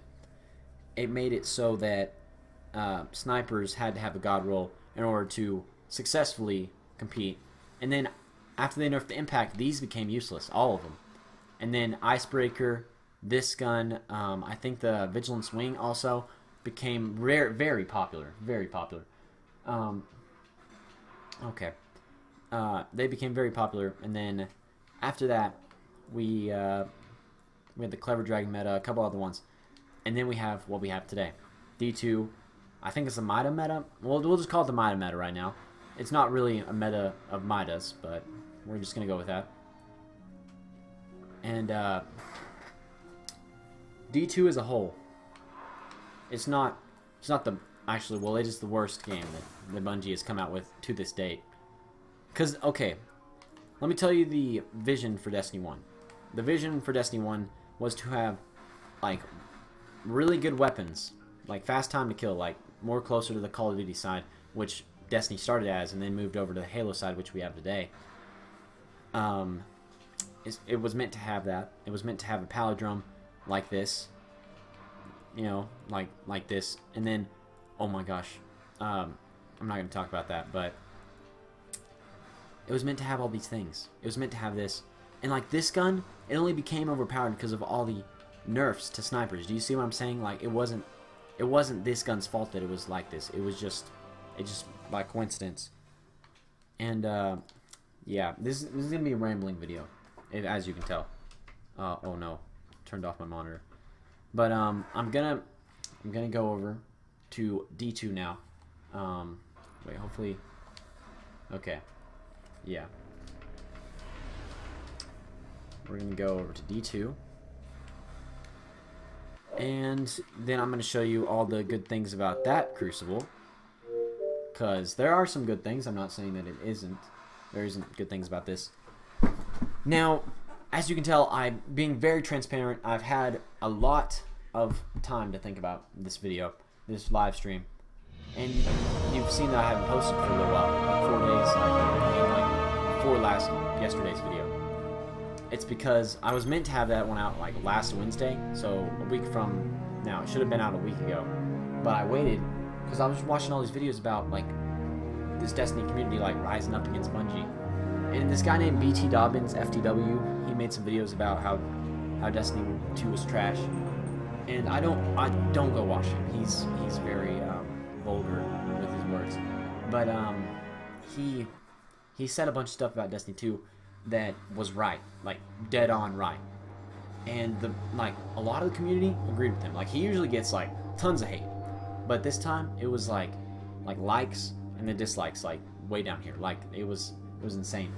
It made it so that snipers had to have a god roll in order to successfully compete. And then after they nerfed the impact, these became useless, all of them. And then Icebreaker, this gun, I think the Vigilance Wing also became very popular. Very popular. Okay. They became very popular. And then after that, we had the Clever Dragon meta, a couple other ones. And then we have what we have today. D2, I think it's the Mida meta. We'll just call it the Mida meta right now. It's not really a meta of Midas, but we're just going to go with that. And D2 as a whole, it's not the actually, well, it is the worst game that Bungie has come out with to this date. Cause okay, let me tell you the vision for Destiny 1. The vision for Destiny 1 was to have like really good weapons, like fast time to kill, like more closer to the Call of Duty side, which Destiny started as, and then moved over to the Halo side, which we have today. It was meant to have that. It was meant to have a palindrome like this, you know, like this, and then, oh my gosh, I'm not going to talk about that, but it was meant to have all these things. It was meant to have this, and like this gun, it only became overpowered because of all the nerfs to snipers. Do you see what I'm saying? Like, it wasn't this gun's fault that it was like this. It just by coincidence. And yeah, this is gonna be a rambling video, as you can tell. Oh no, turned off my monitor. But I'm gonna go over to D2 now. Wait, hopefully. Okay, yeah. We're gonna go over to D2. And then I'm going to show you all the good things about that Crucible. Because there are some good things. I'm not saying that it isn't. There isn't good things about this. Now, as you can tell, I'm being very transparent. I've had a lot of time to think about this video, this live stream. And you've seen that I haven't posted for a little while. Like 4 days, like before yesterday's video. It's because I was meant to have that one out like last Wednesday, so a week from now. It should have been out a week ago, but I waited because I was watching all these videos about like this Destiny community like rising up against Bungie, and this guy named BT Dobbins FTW, he made some videos about how Destiny 2 was trash, and I don't go watch him. He's very vulgar with his words, but he said a bunch of stuff about Destiny 2 that was right, like dead on right, and like a lot of the community agreed with him. Like he usually gets like tons of hate, but this time it was like likes and the dislikes like way down here. Like it was insane.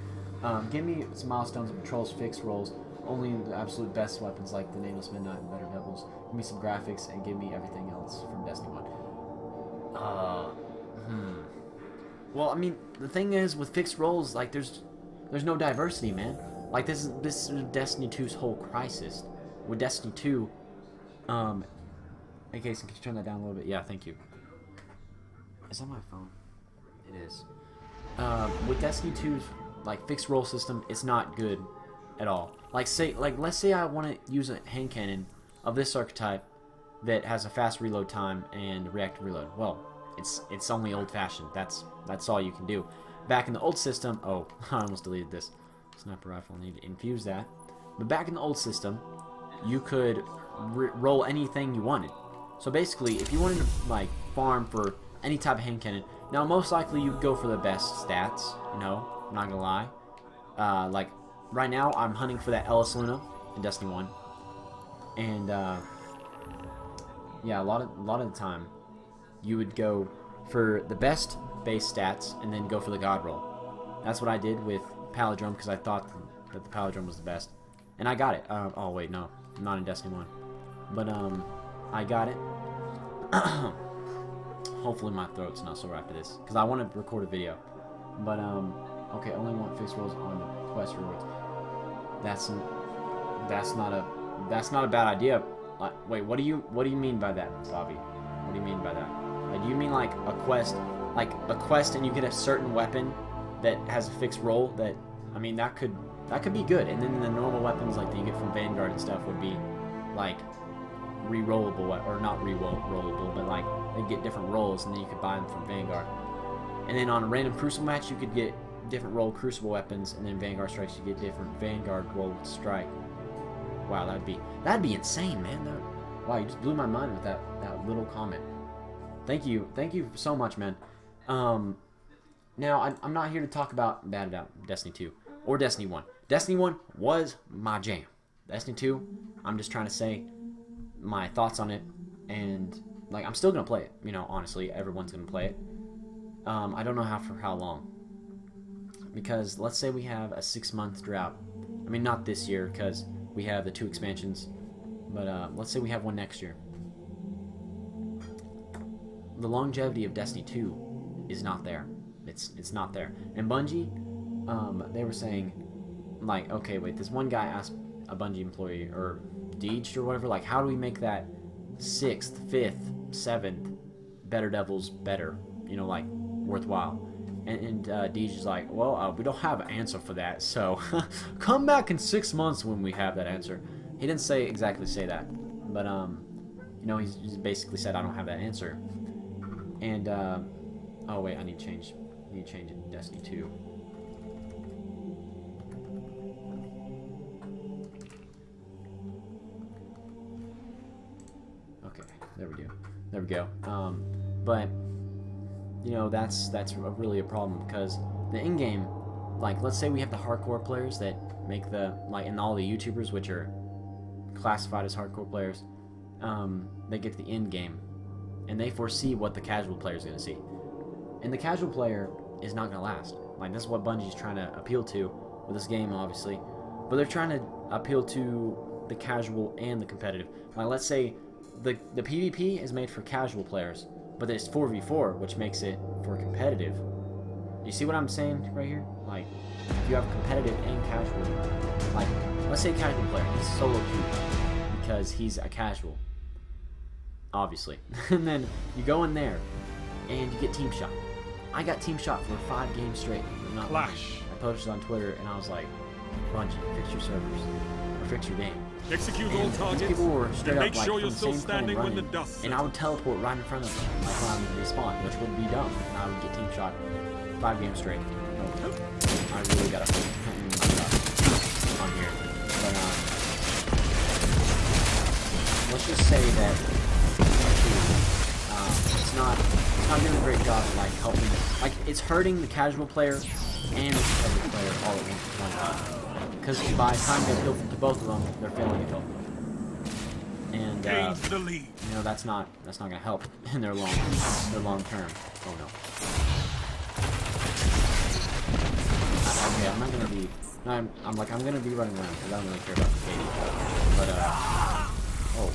Give me some milestones of patrols, fixed rolls, only the absolute best weapons like the Nameless Midnight and Better Devils. Give me some graphics and give me everything else from Destiny 1. Well, I mean, the thing is with fixed rolls, like there's no diversity, man. Like this is Destiny 2's whole crisis. With Destiny 2, hey Jason, can you turn that down a little bit? Yeah, thank you. Is that my phone? It is. With Destiny 2's like fixed roll system, it's not good at all. Let's say I want to use a hand cannon of this archetype that has a fast reload time and reactive reload. Well, it's only old-fashioned. That's all you can do. Back in the old system, oh, I almost deleted this. Sniper rifle, I need to infuse that. But back in the old system, you could roll anything you wanted. So basically, if you wanted to like farm for any type of hand cannon, now most likely you'd go for the best stats. You know, I'm not gonna lie. Like right now, I'm hunting for that Ellis Luna in Destiny 1, and yeah, a lot of the time, you would go for the best base stats and then go for the god roll. That's what I did with Palindrome because I thought that the Palindrome was the best, and I got it. Oh wait, no, I'm not in Destiny 1, but I got it. Hopefully my throat's not sore after this because I want to record a video. But okay, only want fixed rolls on the quest rewards. That's not a bad idea. Wait, what do you mean by that, Bobby? What do you mean by that? Do you mean like a quest? Like a quest and you get a certain weapon that has a fixed roll? That, I mean, that could be good. And then the normal weapons like that you get from Vanguard and stuff would be like re-rollable, or not re-rollable, but like they'd get different rolls and then you could buy them from Vanguard. And then on a random Crucible match you could get different roll Crucible weapons, and then Vanguard strikes you get different Vanguard roll strike. Wow, that'd be insane, man. Wow, you just blew my mind with that little comment. Thank you so much, man. Now, I'm not here to talk about Destiny 2 or Destiny 1. Destiny 1 was my jam. Destiny 2, I'm just trying to say my thoughts on it, and like I'm still gonna play it. You know, honestly, everyone's gonna play it. I don't know for how long, because let's say we have a 6-month drought. I mean, not this year because we have the 2 expansions, but let's say we have one next year. The longevity of Destiny 2 is not there. It's not there. And Bungie, they were saying, like, okay, wait, this one guy asked a Bungie employee, or Deej or whatever, like, how do we make that 6th, 5th, 7th Better Devils better, you know, like, worthwhile? And Deej is like, well, we don't have an answer for that, so come back in 6 months when we have that answer. He didn't exactly say that, but, you know, he's basically said, I don't have that answer. And, oh wait, I need to change it to Destiny 2. There we go. There we go. But you know, that's really a problem, because the in-game, like, let's say we have the hardcore players that make the, like, and all the YouTubers, which are classified as hardcore players, they get the in-game, and they foresee what the casual player is going to see. And the casual player is not going to last. Like, this is what Bungie's trying to appeal to with this game, obviously. But they're trying to appeal to the casual and the competitive. Like, let's say the PvP is made for casual players, but it's 4v4, which makes it for competitive. You see what I'm saying right here? Like, if you have competitive and casual, like, let's say casual player, he's solo queue because he's a casual, obviously. And then you go in there and you get team shot. I got team shot for 5 games straight. Clash. I posted on Twitter and I was like, Bungie, fix your servers or fix your game. Execute all And targets. people were straight Make up like sure from you're the still same plane standing when running, the dust and I would teleport right in front of them, like when I would respawn, which would be dumb, and I would get team shot 5 games straight. I really gotta on here, but let's just say that it's not doing a great job of like helping, like it's hurting the casual player and the competitive player all at one time. Because by the time they kill to both of them, they're failing to kill. And the lead. you know, that's not gonna help in their long term. Oh no. Okay, I'm not gonna be. No, I'm gonna be running around because I don't really care about the KD. But oh,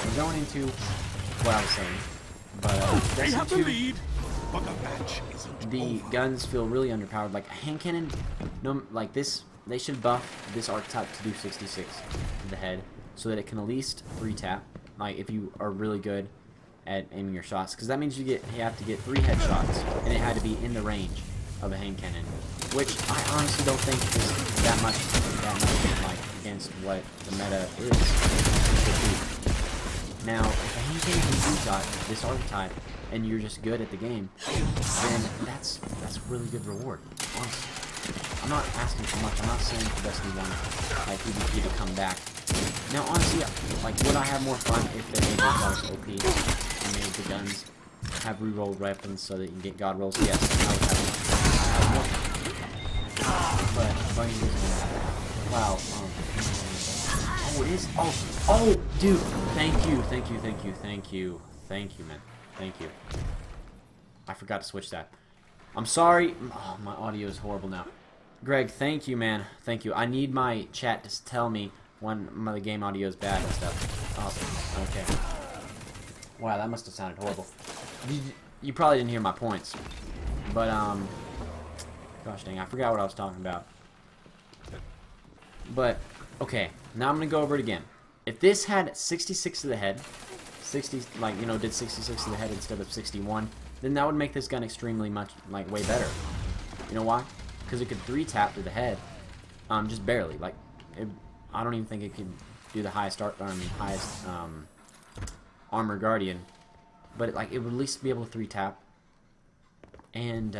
I'm going into what I was saying. But They have the Destiny 2, lead, but the match isn't the over. guns feel really underpowered. Like a hand cannon, no, like this, they should buff this archetype to do 66 to the head, so that it can at least 3-tap. Like if you are really good at aiming your shots, because that means you have to get 3 headshots, and it had to be in the range of a hand cannon, which I honestly don't think is that much like against what the meta is. Now, if a hand cannon can 3-shot this archetype, and you're just good at the game, then that's a really good reward, honestly. I'm not asking for much. I'm not saying for Destiny 1 like PvP to come back. Now honestly, like, would I have more fun if they made the guns OP and made the guns have reroll weapons so that you can get god rolls? Yes, I would have more fun. But Bungie doesn't have that. Wow. Oh, it is. Oh, dude. Thank you, man. Thank you. I forgot to switch that. I'm sorry. Oh, my audio is horrible now. Greg, thank you, man. Thank you. I need my chat to tell me when the game audio is bad and stuff. Oh, okay. Wow, that must have sounded horrible. You probably didn't hear my points. But, gosh dang, I forgot what I was talking about. But, okay. Now I'm going to go over it again. If this had 66 to the head, 60, like, you know, did 66 to the head instead of 61, then that would make this gun extremely much, like, way better. You know why? Because it could 3-tap to the head, just barely. Like, I don't even think it could do the highest armor guardian, but it would at least be able to 3-tap. And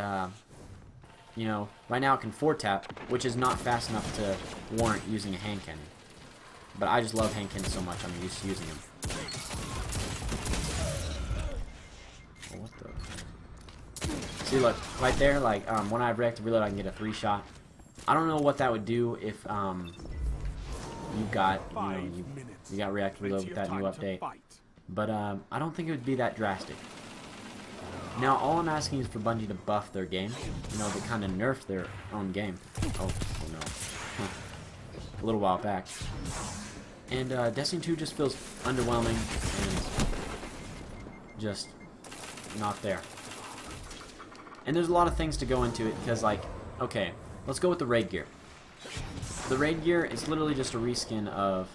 you know, right now it can 4-tap, which is not fast enough to warrant using a hand cannon. But I just love hand cannons so much, I'm used to using them. Oh, what the? See, look, right there, like, when I have reactive reload, I can get a 3-shot. I don't know what that would do if, you got, you got reactive reload with that new update. But, I don't think it would be that drastic. Now, all I'm asking is for Bungie to buff their game. You know, they kind of nerfed their own game. Oh no. A little while back. And, Destiny 2 just feels underwhelming and just not there. And there's a lot of things to go into it, because, like, okay, let's go with the raid gear. The raid gear is literally just a reskin of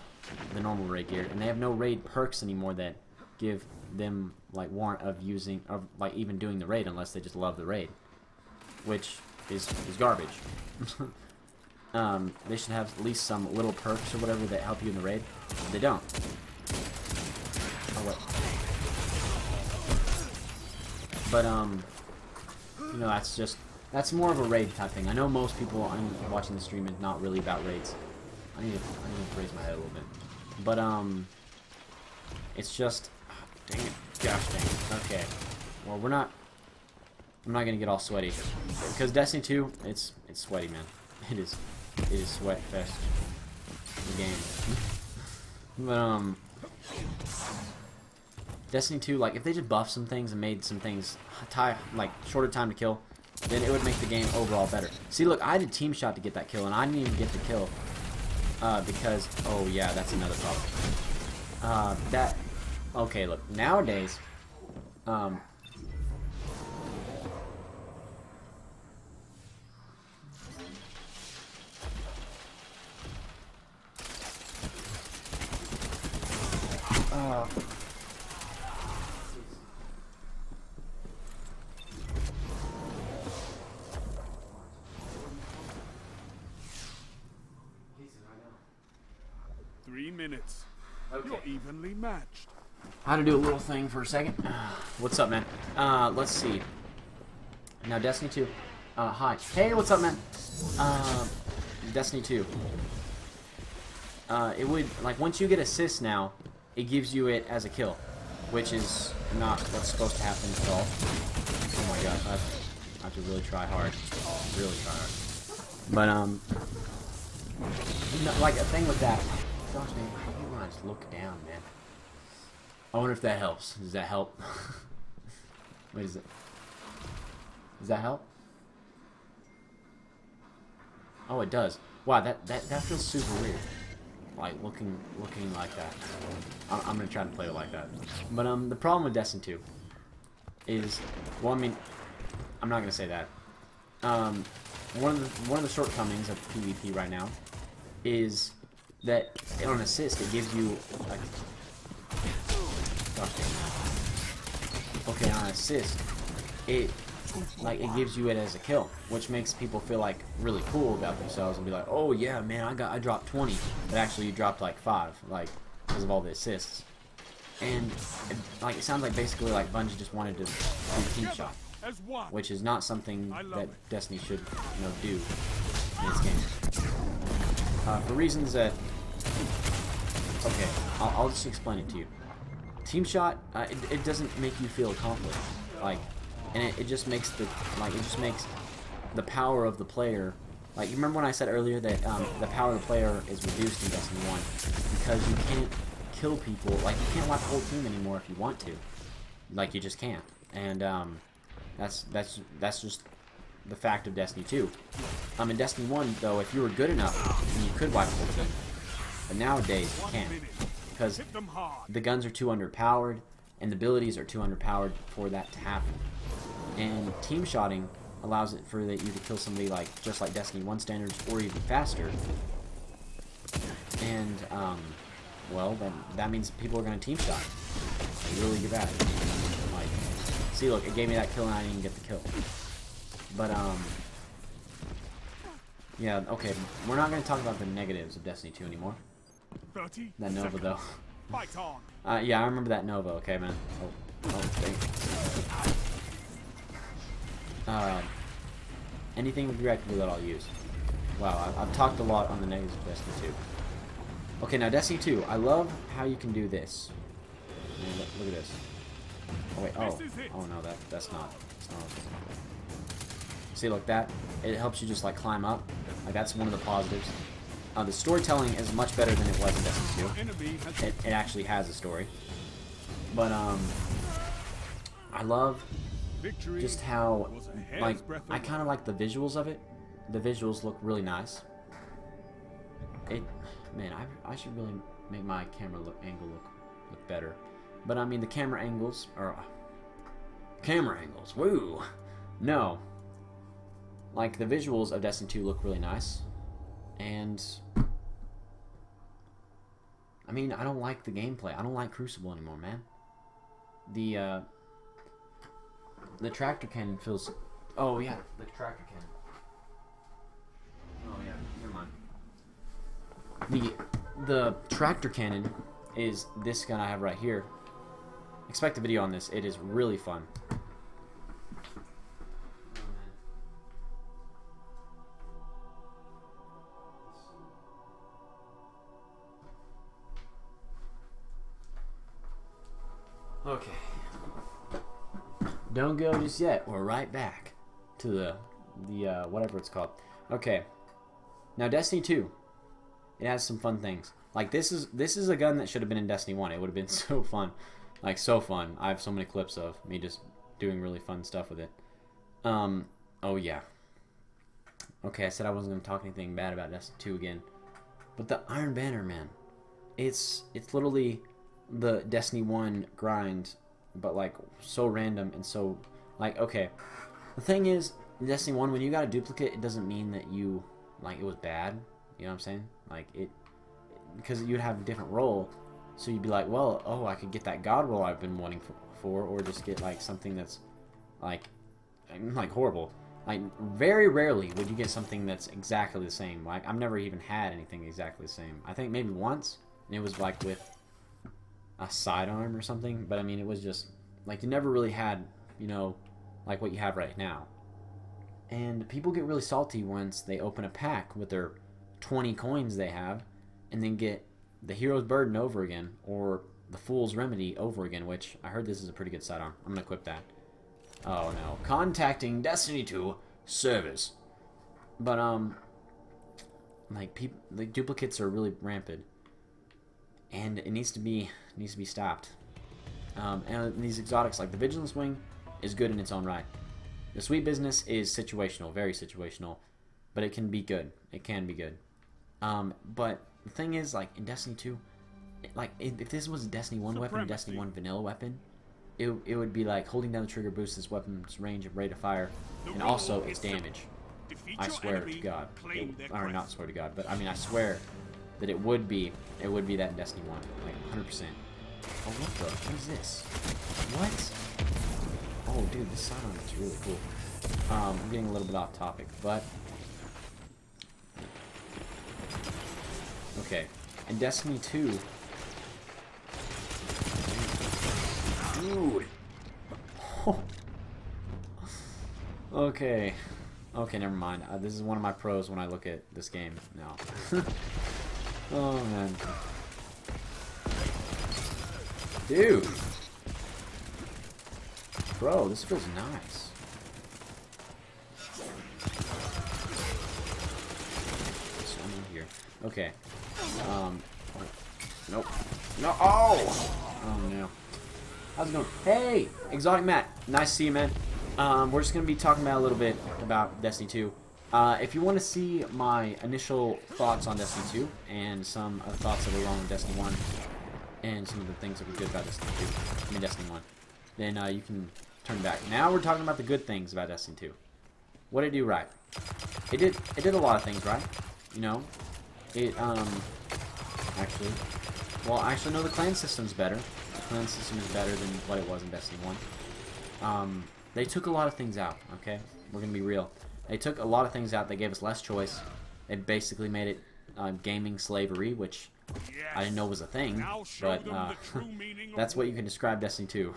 the normal raid gear, and they have no raid perks anymore that give them, like, warrant of using, of, like, even doing the raid unless they just love the raid, which is garbage. They should have at least some little perks or whatever that help you in the raid. They don't. Oh, what? But, you know, that's more of a raid type thing. I know most people watching the stream is not really about raids. I need to raise my head a little bit. But it's just, dang it, gosh dang it. Okay, well I'm not gonna get all sweaty because Destiny 2, it's sweaty, man. It is sweat fest. The game. But Destiny 2, like if they just buffed some things and made some things like shorter time to kill, then it would make the game overall better. See, look, I did team shot to get that kill, and I didn't even get the kill because, oh yeah, that's another problem. Okay, look, nowadays, Three minutes. Okay. You're evenly matched. How to do a little thing for a second. What's up, man? Let's see. Now, Destiny 2. Hi. Hey, what's up, man? Destiny 2. It would, like, once you get assists now, it gives you it as a kill, which is not what's supposed to happen at all. Oh my gosh, I have to really try hard. Really try hard. But, no, like, a thing with that. Gosh dang, I hate when I just look down, man. I wonder if that helps. Does that help? Wait, is it? Does that help? Oh, it does. Wow, that feels super weird. Like looking like that. I'm gonna try to play it like that. But the problem with Destiny 2 is, well, I mean, I'm not gonna say that. One of the shortcomings of PvP right now is that on assist it gives you like, okay, on assist it gives you it as a kill, which makes people feel like really cool about themselves and be like, oh yeah, man, I dropped 20, but actually you dropped like 5, like because of all the assists. And like it sounds like basically like Bungie just wanted to do team shot, which is not something that Destiny should, you know, do in its game. For reasons that, okay, I'll just explain it to you. Team shot, it doesn't make you feel accomplished, like, and it just makes the power of the player, like, you remember when I said earlier that the power of the player is reduced in Destiny 1 because you can't kill people, like you can't wipe the whole team anymore if you want to, like you just can't, and that's just the fact of Destiny 2. In Destiny 1 though, if you were good enough, you could wipe the whole team, but nowadays you can't. Because the guns are too underpowered, and the abilities are too underpowered for that to happen. And team shotting allows it for you to kill somebody like just like Destiny 1 standards, or even faster. And well, then that means people are going to team shot. Really good at it. Like, see, look, it gave me that kill, and I didn't even get the kill. But yeah, okay, we're not going to talk about the negatives of Destiny 2 anymore. 30 that Nova seconds. though. Fight on. Yeah, I remember that Nova. Okay, man. Anything with reactive that I'll use. Wow, I've talked a lot on the negatives of Destiny 2. Okay, now Destiny 2. I love how you can do this. Man, look at this. Oh wait. Oh no, that's not. See, look, that it helps you just like climb up. Like that's one of the positives. The storytelling is much better than it was in Destiny 2. It actually has a story. But, I love just how, like, I kind of like the visuals of it. The visuals look really nice. Man, I should really make my camera angle look better. But, I mean, the camera angles are... Camera angles, woo! No. Like, the visuals of Destiny 2 look really nice. And I mean, I don't like the gameplay. I don't like Crucible anymore, man. The tractor cannon feels... Oh yeah, the tractor cannon. Oh yeah, never mind. The tractor cannon is this gun I have right here. Expect a video on this. It is really fun. Okay. Don't go just yet. We're right back to the whatever it's called. Okay. Now Destiny 2. It has some fun things. Like this is a gun that should have been in Destiny 1. It would have been so fun. Like so fun. I have so many clips of me just doing really fun stuff with it. Oh yeah. Okay, I said I wasn't going to talk anything bad about Destiny 2 again. But the Iron Banner, man. It's literally the Destiny 1 grind, but like so random and so like okay. The thing is, in Destiny 1 when you got a duplicate, it doesn't mean that you like it was bad. You know what I'm saying? Like it because you'd have a different role. So you'd be like, well, oh, I could get that god role I've been wanting for or just get like something that's like horrible. Like very rarely would you get something that's exactly the same. Like I've never even had anything exactly the same. I think maybe once, and it was like with a sidearm or something. But I mean, it was just like you never really had, you know, like what you have right now. And people get really salty once they open a pack with their 20 coins they have, and then get the Hero's Burden over again or the Fool's Remedy over again. Which I heard this is a pretty good sidearm. I'm gonna equip that. Oh no. Contacting Destiny 2 service. But like the duplicates are really rampant. And it needs to be stopped. And these exotics like the Vigilance Wing is good in its own right. The Sweet Business is situational, very situational, but it can be good. It can be good. But the thing is, like in Destiny 2, like if this was a Destiny 1 weapon, Destiny 1 vanilla weapon, it would be like holding down the trigger boosts this weapon's range of rate of fire, and also its damage. I swear to God, or not swear to God, but I mean I swear that it would be that in Destiny 1, like 100%. Oh what is this? What? Oh dude, this sidearm is really cool. I'm getting a little bit off topic, but okay. In Destiny 2. Dude. Oh. Okay. Okay, never mind. This is one of my pros when I look at this game now. Oh, man. Dude. Bro, this feels nice. So I'm in here. Okay. Nope. No. Oh! Oh, no. How's it going? Hey! Exotic Matt. Nice to see you, man. We're just going to be talking about a little bit about Destiny 2. If you want to see my initial thoughts on Destiny 2 and some of the thoughts that were wrong with Destiny 1 and some of the things that were good about Destiny 2, I mean Destiny 1, then you can turn back. Now we're talking about the good things about Destiny 2. What did it do right? It did a lot of things right. You know, it actually no, the clan system's better. The clan system is better than what it was in Destiny 1. They took a lot of things out, okay? We're gonna be real. They took a lot of things out. They gave us less choice. They basically made it gaming slavery, which I didn't know was a thing, but that's what you can describe Destiny 2.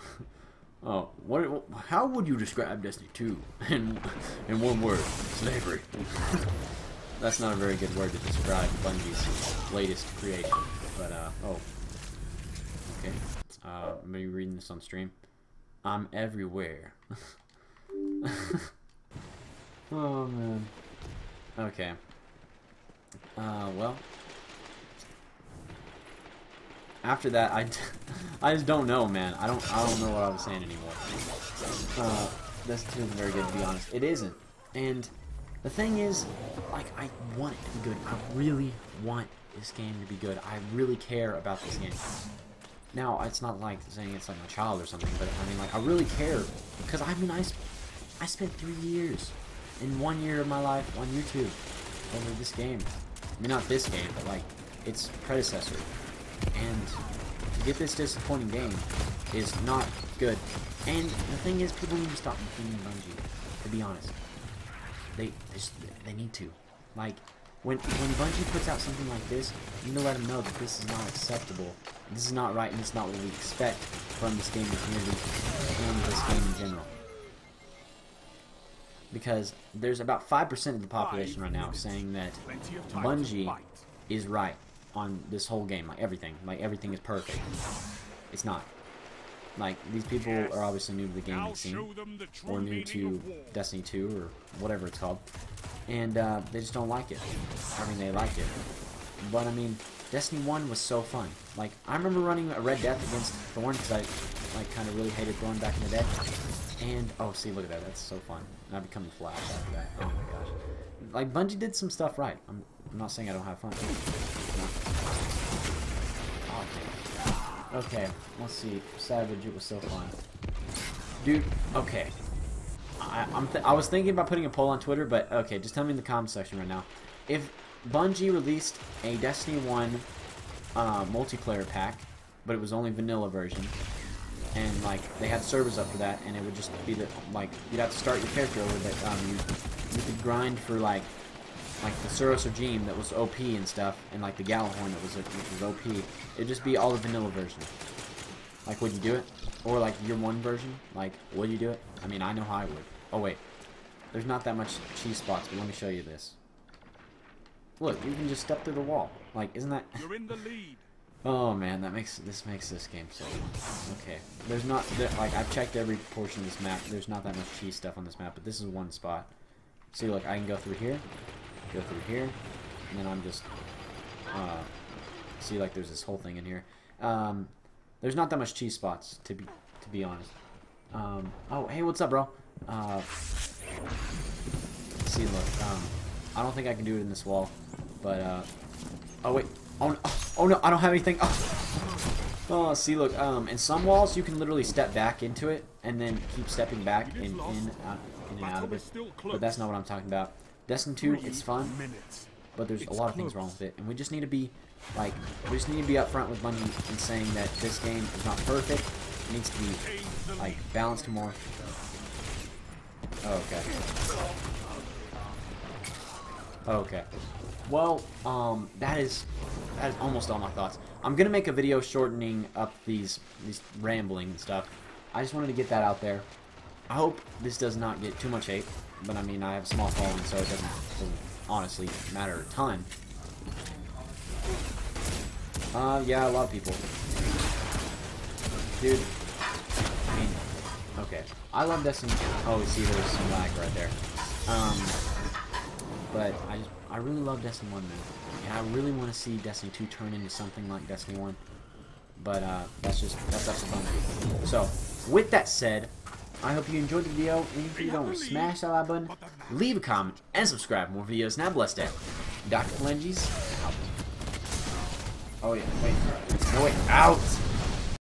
Oh, how would you describe Destiny 2 in one word? Slavery. That's not a very good word to describe Bungie's latest creation, but oh. Okay. I'm gonna be reading this on stream. I'm everywhere. Oh man. Okay. Well. After that, I just don't know, man. I don't know what I was saying anymore. This too isn't very good, to be honest. It isn't. And the thing is, like, I want it to be good. I really want this game to be good. I really care about this game. Now, it's not like saying it's like my child or something, but I mean, like, I really care because I mean, I spent 3 years in 1 year of my life on YouTube over this game. I mean, not this game, but like its predecessor. And to get this disappointing game is not good. And the thing is, people need to stop defending Bungie. To be honest, they need to. Like, when Bungie puts out something like this, you need to let them know that this is not acceptable. This is not right, and it's not what we expect from this gaming community and this game in general. Because there's about 5% of the population right now saying that Bungie is right on this whole game, like everything is perfect. It's not. Like, these people are obviously new to the gaming Now scene, show them the true or new meaning to of war. Destiny 2, or whatever it's called, and they just don't like it. I mean, they like it, but I mean, Destiny 1 was so fun. Like, I remember running a Red Death against Thorn, because I, like, kind of really hated Thorn back in the day, and, oh, see, look at that, that's so fun. And I become the Flash after that. Oh my gosh. Like, Bungie did some stuff right. I'm not saying I don't have fun. No. Oh, dang. Okay, let's see. Savage, it was so fun. Dude, okay. I was thinking about putting a poll on Twitter, but okay, just tell me in the comment section right now. If Bungie released a Destiny 1 multiplayer pack, but it was only vanilla version, and like they had servers up for that, and it would just be the like you'd have to start your character over, but you could grind for like the Suros Regime that was OP and stuff, and like the Galahorn that was OP. It'd just be all the vanilla version. Like, would you do it? Or like year 1 version? Like, would you do it? I mean, I know how I would. Oh wait, there's not that much cheese spots, but let me show you this. Look, you can just step through the wall. Like, isn't that? You're in the lead. Oh man, this makes this game so. Okay, there's not like I've checked every portion of this map. There's not that much cheese stuff on this map, but this is one spot. See, look, I can go through here, and then I'm just see, like there's this whole thing in here. There's not that much cheese spots to be honest. Oh hey, what's up, bro? See, look, I don't think I can do it in this wall, but oh wait. Oh no, I don't have anything. Oh, see, look, in some walls you can literally step back into it and then keep stepping back in and out of it. But that's not what I'm talking about. Destiny 2, it's fun, but there's a lot of things wrong with it, and we just need to be like, upfront with Bungie and saying that this game is not perfect. It needs to be like balanced more. Oh, okay. Okay. Well, that is almost all my thoughts. I'm gonna make a video shortening up these rambling and stuff. I just wanted to get that out there. I hope this does not get too much hate, but I mean, I have a small following, so it doesn't honestly matter a ton. Yeah, a lot of people. Dude, I mean, okay. I love Destiny 2. Oh, see, there's some lag right there. But I really love Destiny 1, man. And I really want to see Destiny 2 turn into something like Destiny 1. But that's up to Bungie. So, with that said, I hope you enjoyed the video. And if you don't, smash that like button, leave a comment, and subscribe for more videos. Now, blessed day. Dr. Phalanges, out. Oh, yeah, wait. No, wait, out!